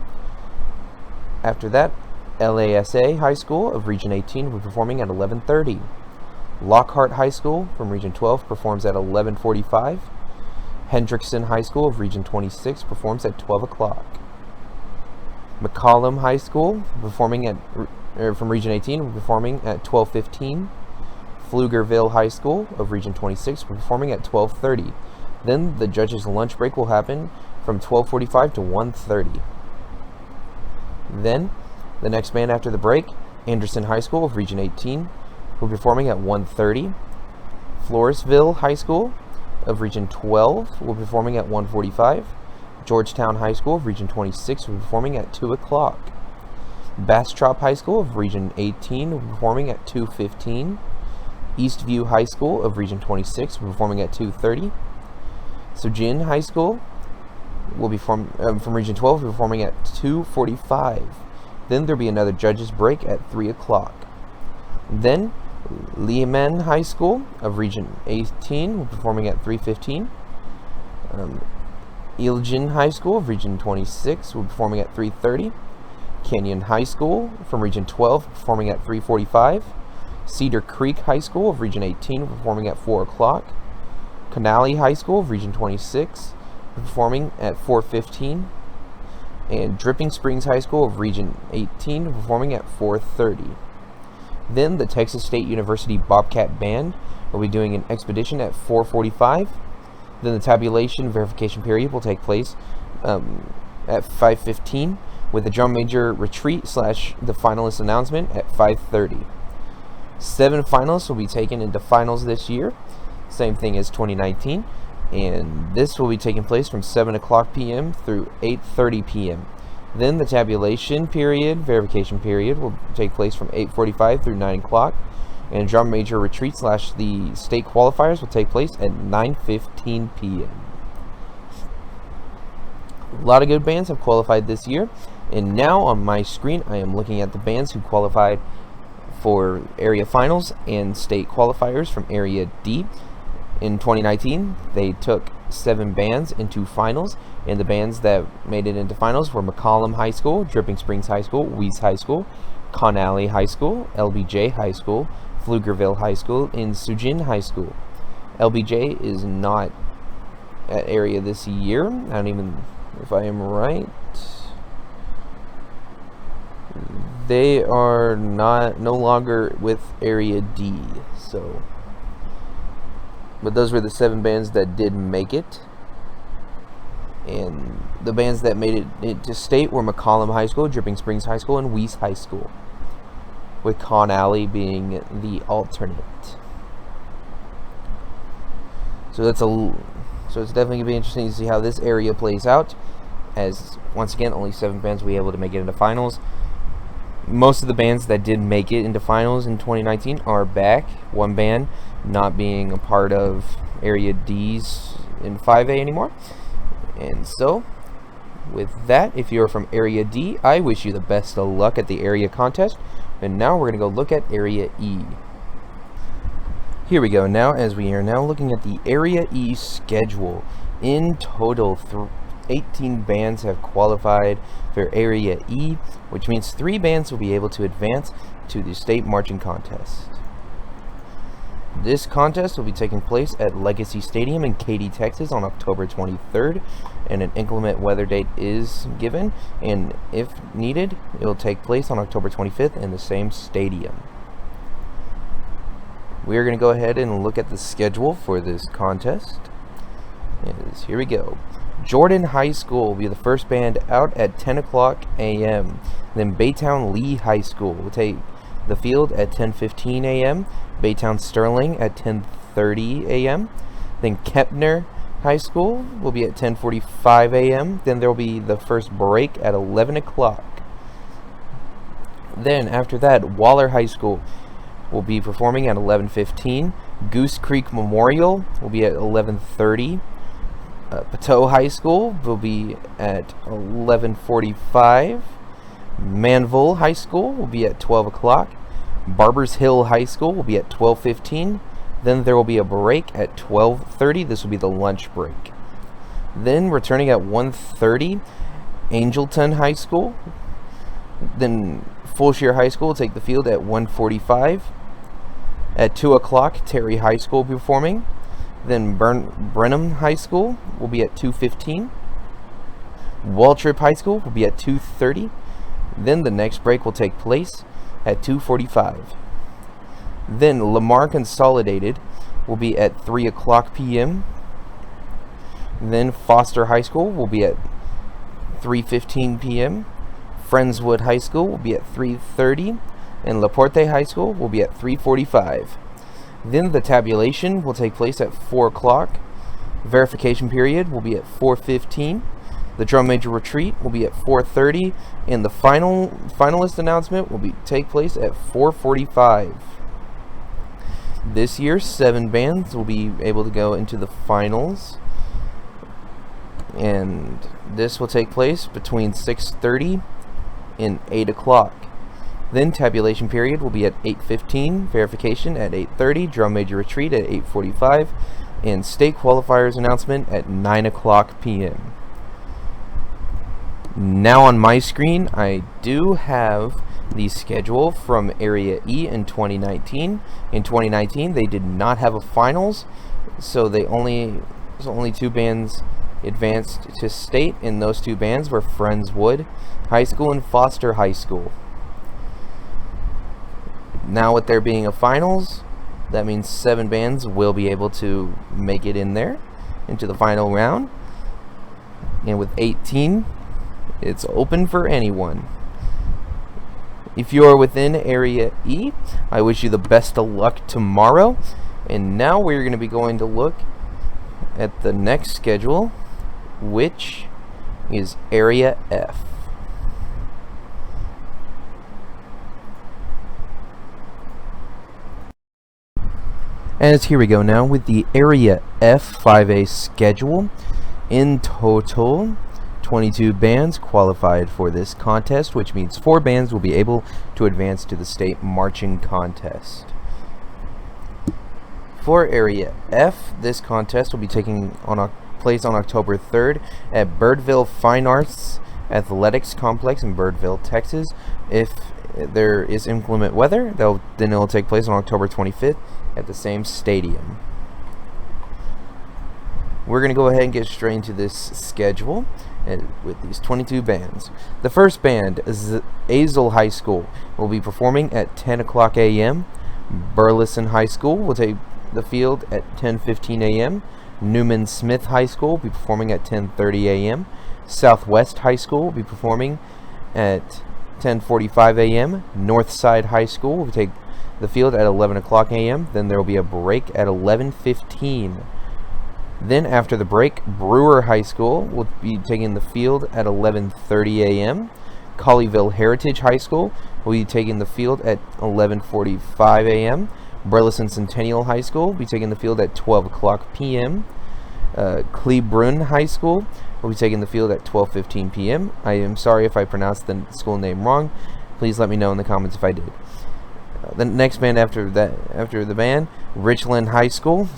After that, LASA High School of Region 18 will be performing at 11:30. Lockhart High School from Region 12 performs at 11:45. Hendrickson High School of Region 26 performs at 12 o'clock. McCollum High School performing from Region 18 performing at 12:15. Pflugerville High School of Region 26 performing at 12:30. Then the judges' lunch break will happen from 12:45 to 1:30. Then the next band after the break, Anderson High School of Region 18, will be performing at 1:30. Floresville High School of Region 12 will be performing at 1:45. Georgetown High School of Region 26 will be performing at 2 o'clock. Bastrop High School of Region 18 will be performing at 2:15. Eastview High School of Region 26 performing at 2:30. Sujin High School will be from Region 12 performing at 2:45. Then there'll be another judges break at 3 o'clock. Then Lehman High School of Region 18 will be performing at 3:15. Elgin High School of Region 26 will be performing at 3:30. Canyon High School from Region 12 performing at 3:45. Cedar Creek High School of Region 18 performing at 4 o'clock. Canali High School of Region 26 performing at 4:15. And Dripping Springs High School of Region 18 performing at 4:30. Then the Texas State University Bobcat Band will be doing an expedition at 4:45. Then the tabulation verification period will take place at 5:15 with the drum major retreat / the finalist announcement at 5:30. 7 finalists will be taken into finals this year, same thing as 2019, and this will be taking place from 7 o'clock p.m. through 8:30 p.m. Then the tabulation verification period will take place from 8:45 through 9 o'clock, and drum major retreat / the state qualifiers will take place at 9:15 p.m. A lot of good bands have qualified this year, and now on my screen I am looking at the bands who qualified for area finals and state qualifiers from Area D. In 2019, they took 7 bands into finals, and the bands that made it into finals were McCollum High School, Dripping Springs High School, Weiss High School, Connally High School, LBJ High School, Pflugerville High School, and Sujin High School. LBJ is not at area this year. I don't even, if I am right, they are no longer with Area D. So, but those were the 7 bands that did make it, and the bands that made it to state were McCollum High School, Dripping Springs High School, and Weiss High School, with Connally being the alternate. So it's definitely gonna be interesting to see how this area plays out, as once again only 7 bands will be able to make it into finals. Most of the bands that did make it into finals in 2019 are back. One band not being a part of Area D's in 5A anymore. And so, with that, if you're from Area D, I wish you the best of luck at the area contest. And now we're going to go look at Area E. Here we go now, as we are now looking at the Area E schedule. In total, 18 bands have qualified for Area E, which means 3 bands will be able to advance to the state marching contest. This contest will be taking place at Legacy Stadium in Katy, Texas on October 23rd, and an inclement weather date is given, and if needed, it will take place on October 25th in the same stadium. We are going to go ahead and look at the schedule for this contest. Here we go. Jordan High School will be the first band out at 10 o'clock a.m. Then Baytown Lee High School will take the field at 10:15 a.m. Baytown Sterling at 10:30 a.m. Then Kepner High School will be at 10:45 a.m. Then there will be the first break at 11 o'clock. Then after that, Waller High School will be performing at 11:15. Goose Creek Memorial will be at 11:30. Pateau High School will be at 11:45. Manville High School will be at 12 o'clock. Barbers Hill High School will be at 12:15. Then there will be a break at 12:30. This will be the lunch break. Then returning at 1:30, Angelton High School. Then Fulshire High School will take the field at 1:45. At 2 o'clock, Terry High School will be performing. Then Brenham High School will be at 2:15. Waltrip High School will be at 2:30. Then the next break will take place at 2:45. Then Lamar Consolidated will be at 3 o'clock p.m. Then Foster High School will be at 3:15 p.m. Friendswood High School will be at 3:30. And Laporte High School will be at 3:45. Then the tabulation will take place at 4 o'clock. Verification period will be at 4:15. The drum major retreat will be at 4:30, and the finalist announcement will take place at 4:45. This year, 7 bands will be able to go into the finals, and this will take place between 6:30 and 8 o'clock. Then tabulation period will be at 8:15, verification at 8:30, drum major retreat at 8:45, and state qualifiers announcement at 9 o'clock p.m. Now on my screen, I do have the schedule from Area E in 2019. In 2019, they did not have a finals, so only 2 bands advanced to state, and those 2 bands were Friendswood High School and Foster High School. Now with there being a finals, that means 7 bands will be able to make it in there into the final round, and with 18, it's open for anyone. If you are within Area E, I wish you the best of luck tomorrow. And now we're going to be going to look at the next schedule, which is Area F. As here we go now with the Area F 5A schedule. In total, 22 bands qualified for this contest, which means 4 bands will be able to advance to the state marching contest. For Area F, this contest will be taking place on October 3rd at Birdville Fine Arts Athletics Complex in Birdville, Texas. If there is inclement weather, then it will take place on October 25th at the same stadium. We're going to go ahead and get straight into this schedule with these 22 bands. The first band, Azle High School, will be performing at 10 o'clock a.m. Burleson High School will take the field at 10:15 a.m. Newman Smith High School will be performing at 10:30 a.m. Southwest High School will be performing at 10:45 a.m. Northside High School will take the field at 11 o'clock a.m. Then there will be a break at 11:15. Then after the break, Brewer High School will be taking the field at 11:30 a.m. Colleyville Heritage High School will be taking the field at 11:45 a.m. Burleson Centennial High School will be taking the field at 12 o'clock p.m. Cleburne High School will be taking the field at 12:15 p.m. I am sorry if I pronounced the school name wrong. Please let me know in the comments if I did. The next band after the band, Richland High School,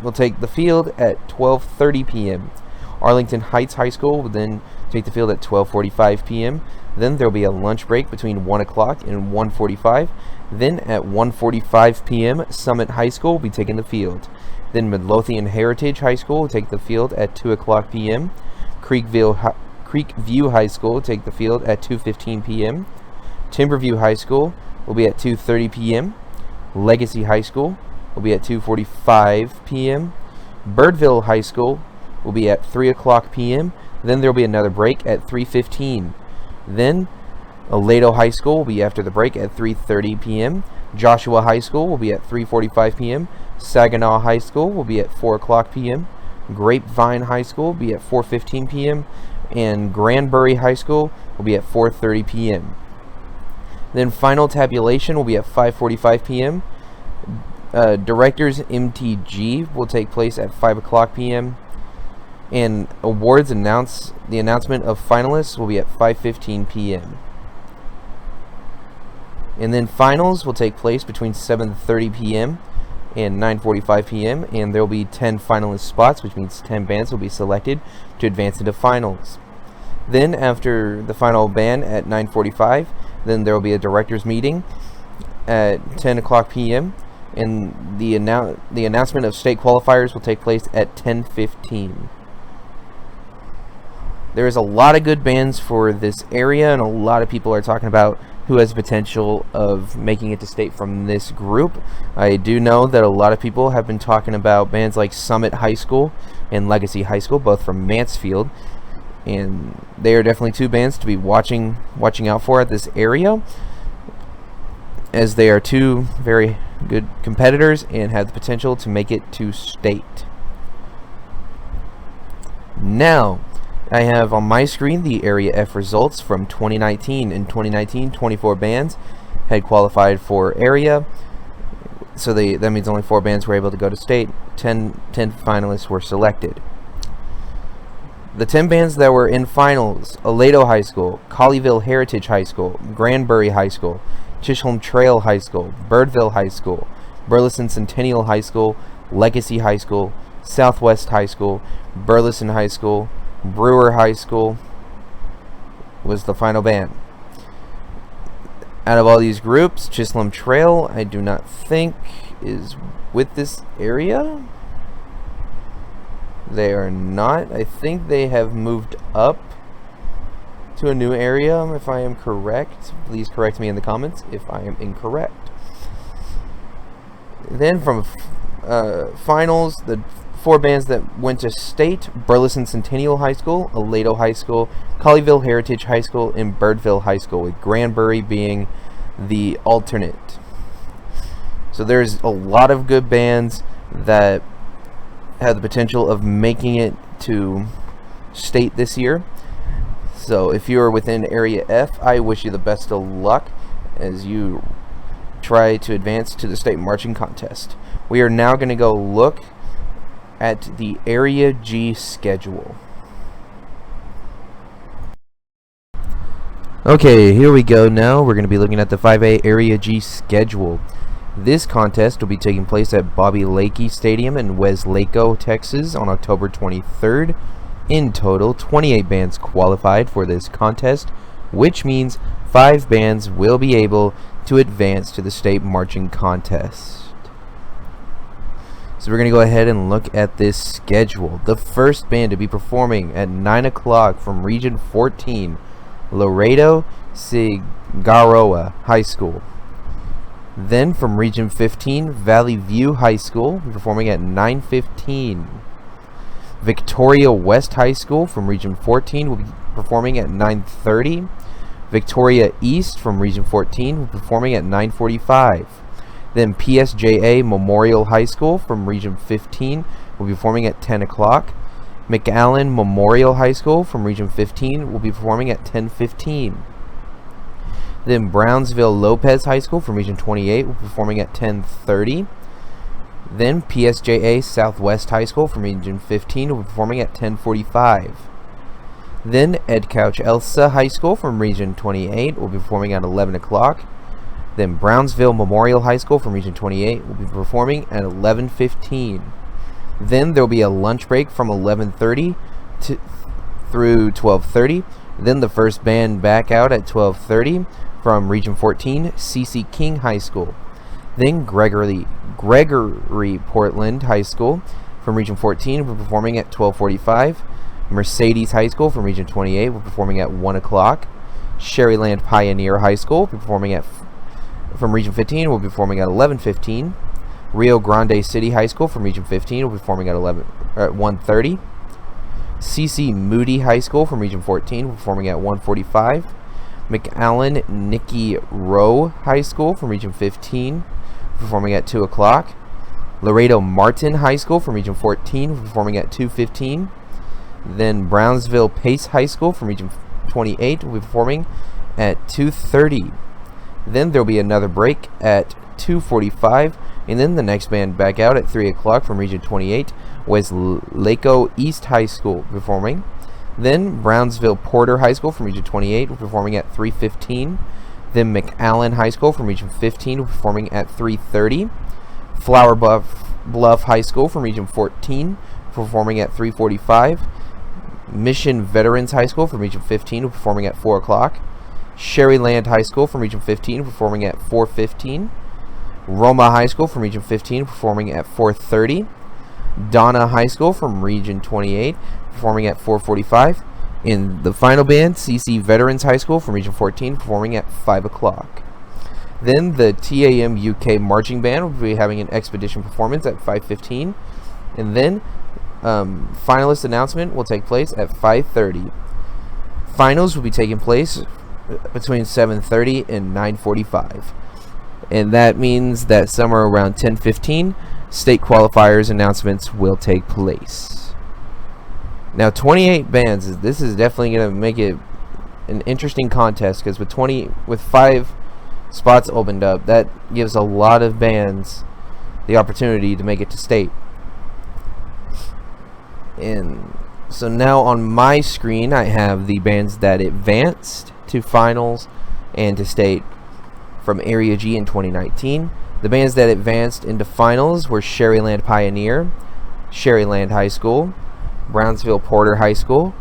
will take the field at 12:30 p.m. Arlington Heights High School will then take the field at 12:45 p.m. Then there will be a lunch break between 1 o'clock and 1:45. Then at 1:45 p.m., Summit High School will be taking the field. Then Midlothian Heritage High School will take the field at 2 o'clock p.m. Creekview High School will take the field at 2:15 p.m. Timberview High School will be at 2:30 p.m. Legacy High School will be at 2:45 p.m. Birdville High School will be at 3 o'clock p.m. Then there will be another break at 3:15. Then Aledo High School will be after the break at 3:30 p.m. Joshua High School will be at 3:45 p.m. Saginaw High School will be at 4 o'clock p.m. Grapevine High School will be at 4:15 p.m. and Granbury High School will be at 4:30 p.m. Then final tabulation will be at 5:45 p.m. Directors MTG will take place at 5 o'clock p.m. and awards the announcement of finalists will be at 5:15 p.m. And then finals will take place between 7:30 p.m. and 9:45 p.m. and there will be 10 finalist spots, which means 10 bands will be selected to advance into finals. Then after the final band at 9:45, then there will be a directors meeting at 10 o'clock p.m. and the announcement of state qualifiers will take place at 10:15. There is a lot of good bands for this area, and a lot of people are talking about who has potential of making it to state from this group. I do know that a lot of people have been talking about bands like Summit High School and Legacy High School, both from Mansfield, and they are definitely 2 bands to be watching out for at this area, as they are 2 very good competitors and have the potential to make it to state. Now, I have on my screen the Area F results from 2019. In 2019, 24 bands had qualified for area. So that means only 4 bands were able to go to state. 10 finalists were selected. The 10 bands that were in finals: Aledo High School, Colleyville Heritage High School, Granbury High School, Chisholm Trail High School, Birdville High School, Burleson Centennial High School, Legacy High School, Southwest High School, Burleson High School, Brewer High School was the final band. Out of all these groups, Chisholm Trail, I do not think, is with this area. They are not. I think they have moved up to a new area, if I am correct. Please correct me in the comments if I am incorrect. Then from finals, the 4 bands that went to state: Burleson Centennial High School, Aledo High School, Colleyville Heritage High School, and Birdville High School, with Granbury being the alternate. So there's a lot of good bands that have the potential of making it to state this year. So if you are within Area F, I wish you the best of luck as you try to advance to the state marching contest. We are now going to go look at the Area G schedule. Okay, here we go now. We're going to be looking at the 5A Area G schedule. This contest will be taking place at Bobby Lakey Stadium in Westlake, Texas on October 23rd. In total, 28 bands qualified for this contest, which means 5 bands will be able to advance to the state marching contest. So we're going to go ahead and look at this schedule. The first band to be performing at 9 o'clock from Region 14, Laredo Cigarroa High School. Then from Region 15, Valley View High School, performing at 9:15. Victoria West High School from Region 14 will be performing at 9:30. Victoria East from Region 14 will be performing at 9:45. Then PSJA Memorial High School from Region 15 will be performing at 10 o'clock. McAllen Memorial High School from Region 15 will be performing at 10:15. Then Brownsville Lopez High School from Region 28 will be performing at 10:30. Then PSJA Southwest High School from Region 15 will be performing at 10:45. Then Ed Couch Elsa High School from Region 28 will be performing at 11 o'clock. Then Brownsville Memorial High School from Region 28 will be performing at 11:15. Then there will be a lunch break from 11:30 through 12:30. Then the first band back out at 12:30 from Region 14, C.C. King High School. Then Gregory Portland High School from Region 14 will be performing at 12:45. Mercedes High School from Region 28 will be performing at 1 o'clock. Sherryland Pioneer High School will be performing from Region 15 will be performing at 11:15. Rio Grande City High School from Region 15 will be performing at 1:30. C.C. Moody High School from Region 14 will be performing at 1:45. McAllen Nicky Rowe High School from Region 15 performing at 2 o'clock. Laredo Martin High School from Region 14 performing at 2:15. Then Brownsville Pace High School from Region 28 will be performing at 2:30. Then there will be another break at 2:45, and then the next band back out at 3 o'clock from Region 28 was Laco East High School performing. Then Brownsville Porter High School from Region 28 will be performing at 3:15. Then McAllen High School from Region 15 will be performing at 3:30. Flower Bluff High School from Region 14 performing at 3:45. Mission Veterans High School from Region 15 will be performing at 4 o'clock. Sherryland High School from Region 15 performing at 4:15. Roma High School from Region 15 performing at 4:30. Donna High School from Region 28 performing at 4:45. In the final band, CC Veterans High School from Region 14 performing at 5 o'clock. Then the TAM UK Marching Band will be having an expedition performance at 5:15. And then finalist announcement will take place at 5:30. Finals will be taking place between 7:30 and 9:45. And that means that somewhere around 10:15, state qualifiers announcements will take place. Now 28 bands, this is definitely going to make it an interesting contest, because with 5 spots opened up, that gives a lot of bands the opportunity to make it to state. And so now on my screen I have the bands that advanced to finals and to state from Area G in 2019. The bands that advanced into finals were Sherryland Pioneer, Sherryland High School, Brownsville Porter High School,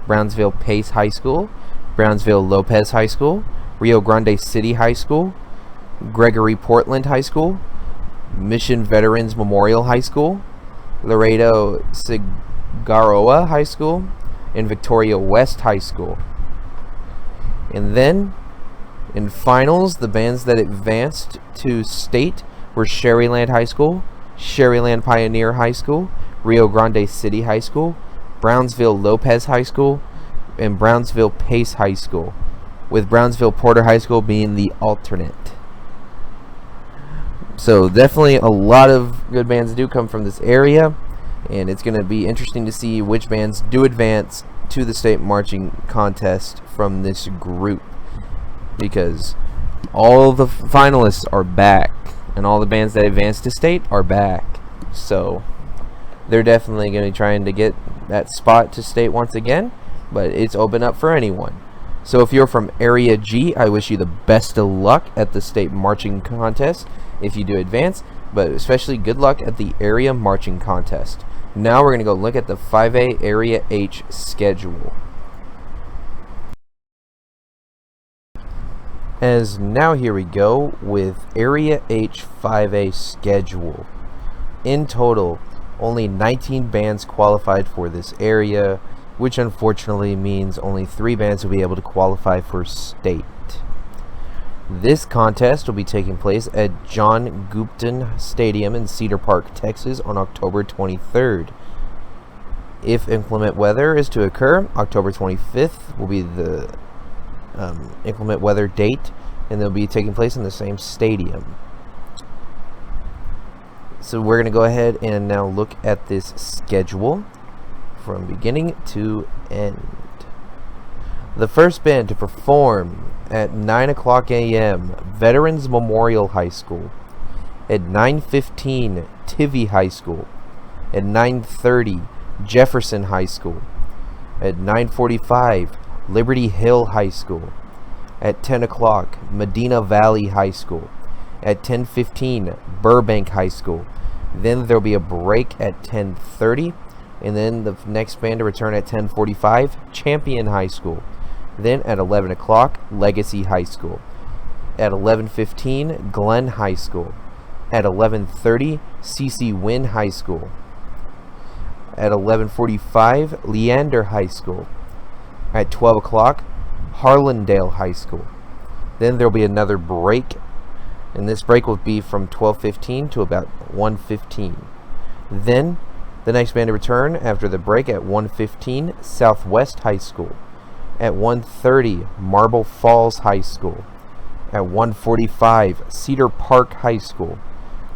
Brownsville Pace High School, Brownsville Lopez High School, Rio Grande City High School, Gregory Portland High School, Mission Veterans Memorial High School, Laredo Cigaroa High School, and Victoria West High School. And then in finals, the bands that advanced to state were Sherryland High School, Sherryland Pioneer High School, Rio Grande City High School, Brownsville Lopez High School, and Brownsville Pace High School, with Brownsville Porter High School being the alternate. So definitely a lot of good bands do come from this area, and it's going to be interesting to see which bands do advance to the state marching contest from this group, because all the finalists are back and all the bands that advanced to state are back. So they're definitely going to be trying to get that spot to state once again, but it's open up for anyone. So if you're from Area G, I wish you the best of luck at the state marching contest if you do advance, but especially good luck at the area marching contest. Now we're going to go look at the 5A Area H schedule. As now here we go with Area H 5A schedule. In total, only 19 bands qualified for this area, which unfortunately means only 3 bands will be able to qualify for state. This contest will be taking place at John Gupton Stadium in Cedar Park, Texas on October 23rd. If inclement weather is to occur, October 25th will be the inclement weather date, and they'll be taking place in the same stadium. So we're going to go ahead and now look at this schedule from beginning to end. The first band to perform at 9 o'clock a.m. Veterans Memorial High School, at 9:15 Tivy High School, at 9:30 Jefferson High School, at 9:45 Liberty Hill High School, at 10 o'clock Medina Valley High School, at 10:15 Burbank High School. Then there'll be a break at 10:30, and then the next band to return at 10:45 Champion High School. Then at 11 o'clock Legacy High School, at 11:15 Glenn High School, at 11:30 CC Wynn High School, at 11:45 Leander High School, at 12 o'clock Harlandale High School. Then there'll be another break, and this break will be from 12:15 to about 1:15. Then the next band to return after the break at 1:15 Southwest High School, at 1:30 Marble Falls High School, at 1:45 Cedar Park High School,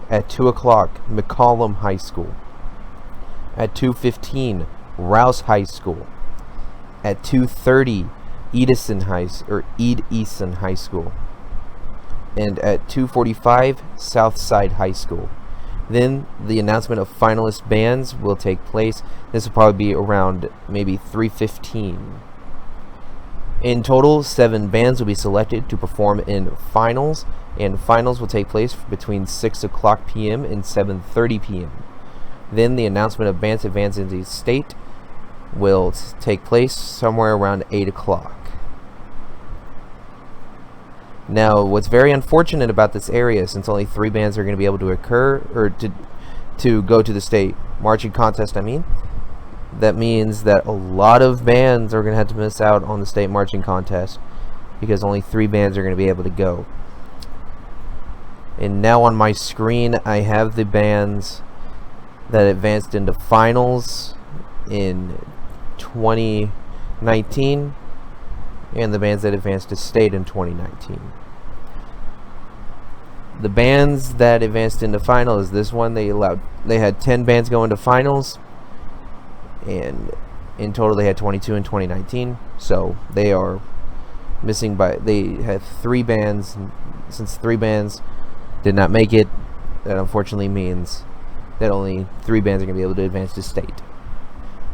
at 2 o'clock McCollum High School, at 2:15 Rouse High School, at 2:30 Edeson High School, and at 2:45 Southside High School. Then the announcement of finalist bands will take place. This will probably be around maybe 3:15. In total, 7 bands will be selected to perform in finals, and finals will take place between 6 o'clock p.m. and 7:30 p.m. Then the announcement of bands advancing to state will take place somewhere around 8 o'clock. Now, what's very unfortunate about this area, since only 3 bands are going to be able to occur, or to go to the state marching contest, that means that a lot of bands are going to have to miss out on the state marching contest, because only 3 bands are going to be able to go. And now on my screen, I have the bands that advanced into finals in 2019, and the bands that advanced to state in 2019. The bands that advanced into final is this one. They had 10 bands go into finals, and in total they had 22 in 2019. So they are missing they had 3 bands. Since 3 bands did not make it, that unfortunately means that only 3 bands are going to be able to advance to state.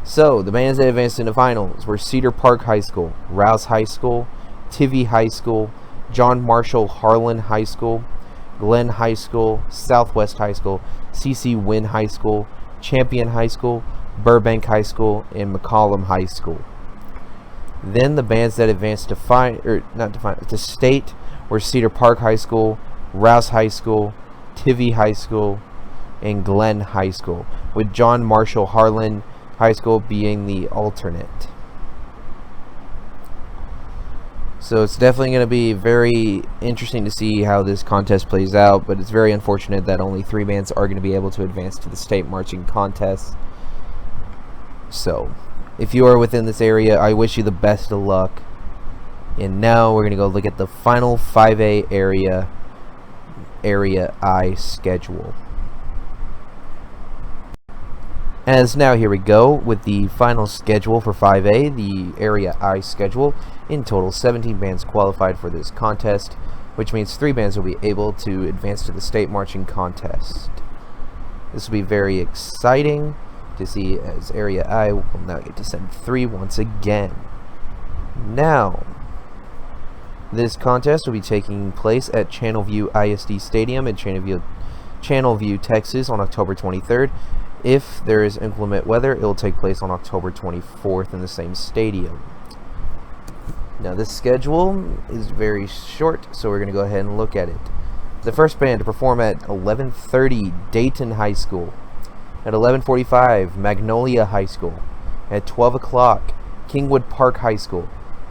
So, the bands that advanced into finals were Cedar Park High School, Rouse High School, Tivy High School, John Marshall Harlan High School, Glenn High School, Southwest High School, C.C. Wynn High School, Champion High School, Burbank High School, and McCollum High School. Then the bands that advanced to state were Cedar Park High School, Rouse High School, Tivy High School, and Glenn High School, with John Marshall Harlan High School being the alternate. So it's definitely going to be very interesting to see how this contest plays out, but it's very unfortunate that only 3 bands are going to be able to advance to the state marching contest. So, if you are within this area, I wish you the best of luck. And now we're going to go look at the final 5A Area I schedule. As now, here we go with the final schedule for 5A, the Area I schedule. In total, 17 bands qualified for this contest, which means 3 bands will be able to advance to the state marching contest. This will be very exciting to see, as Area I will now get to send 3 once again. Now, this contest will be taking place at Channelview ISD Stadium in Channelview, Texas on October 23rd. If there is inclement weather, it will take place on October 24th in the same stadium. Now, this schedule is very short, so we're going to go ahead and look at it. The first band to perform at 11:30, Dayton High School. At 11:45, Magnolia High School. At 12 o'clock, Kingwood Park High School.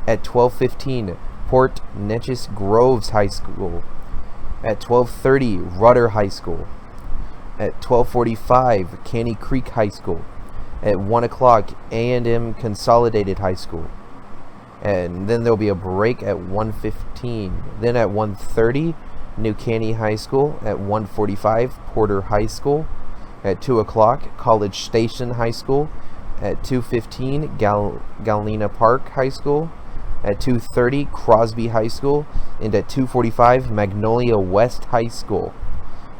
At 12:15, Port Neches Groves High School. At 12:30, Rudder High School. At 12:45, Caney Creek High School. At 1 o'clock, A&M Consolidated High School. And then there'll be a break at 1:15. Then at 1:30, New Caney High School. At 1:45, Porter High School. At 2 o'clock, College Station High School. At 2:15, Galena Park High School. At 2:30, Crosby High School. And at 2:45, Magnolia West High School.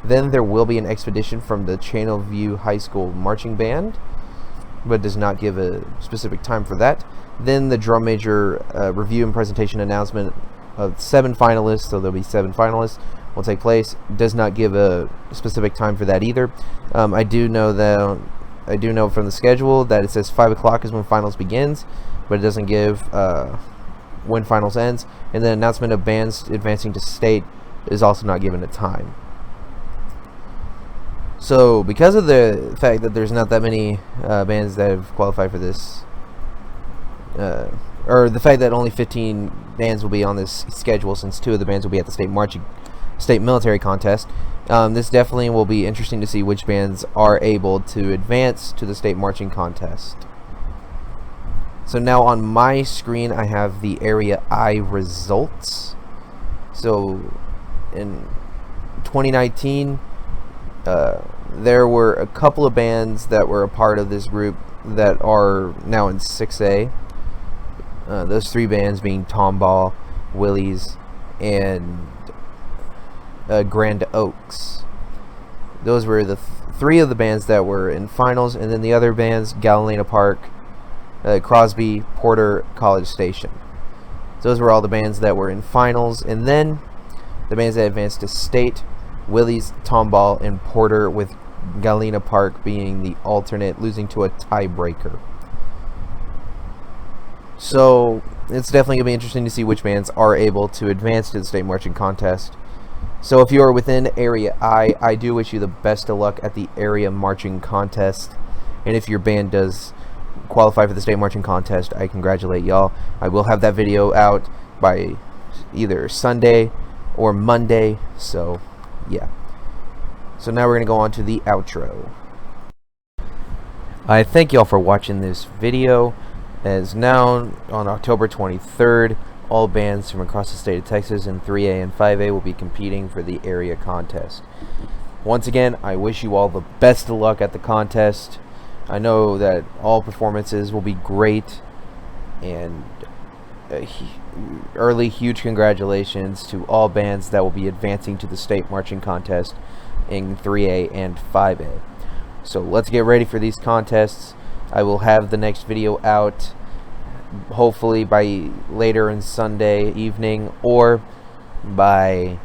Then there will be an expedition from the Channelview High School Marching Band, but does not give a specific time for that. Then the drum major review and presentation announcement of 7 finalists, so there'll be 7 finalists, will take place. Does not give a specific time for that either. I do know from the schedule that it says 5 o'clock is when finals begins, but it doesn't give when finals ends. And the announcement of bands advancing to state is also not given a time. So, because of the fact that there's not that many bands that have qualified for this, or the fact that only 15 bands will be on this schedule, since 2 of the bands will be at the state military contest, this definitely will be interesting to see which bands are able to advance to the state marching contest. So now on my screen I have the Area I results. So in 2019, there were a couple of bands that were a part of this group that are now in 6A. Those 3 bands being Tomball, Willys, and Grand Oaks. Those were the 3 of the bands that were in finals, and then the other bands, Galena Park, Crosby, Porter, College Station. Those were all the bands that were in finals, and then the bands that advanced to state, Willys, Tomball, and Porter, with Galena Park being the alternate, losing to a tiebreaker. So it's definitely going to be interesting to see which bands are able to advance to the state marching contest. So if you are within Area I do wish you the best of luck at the area marching contest. And if your band does qualify for the state marching contest, I congratulate y'all. I will have that video out by either Sunday or Monday. So yeah. So now we're going to go on to the outro. I thank y'all for watching this video. As now on October 23rd, all bands from across the state of Texas in 3A and 5A will be competing for the area contest. Once again, I wish you all the best of luck at the contest. I know that all performances will be great, and early huge congratulations to all bands that will be advancing to the state marching contest in 3A and 5A. So let's get ready for these contests. I will have the next video out hopefully by later in Sunday evening, or by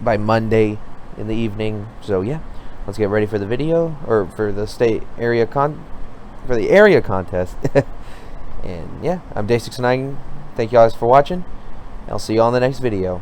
Monday in the evening. So yeah, let's get ready for the video, or for the area contest. And yeah, I'm Day69. Thank you guys for watching. I'll see you on the next video.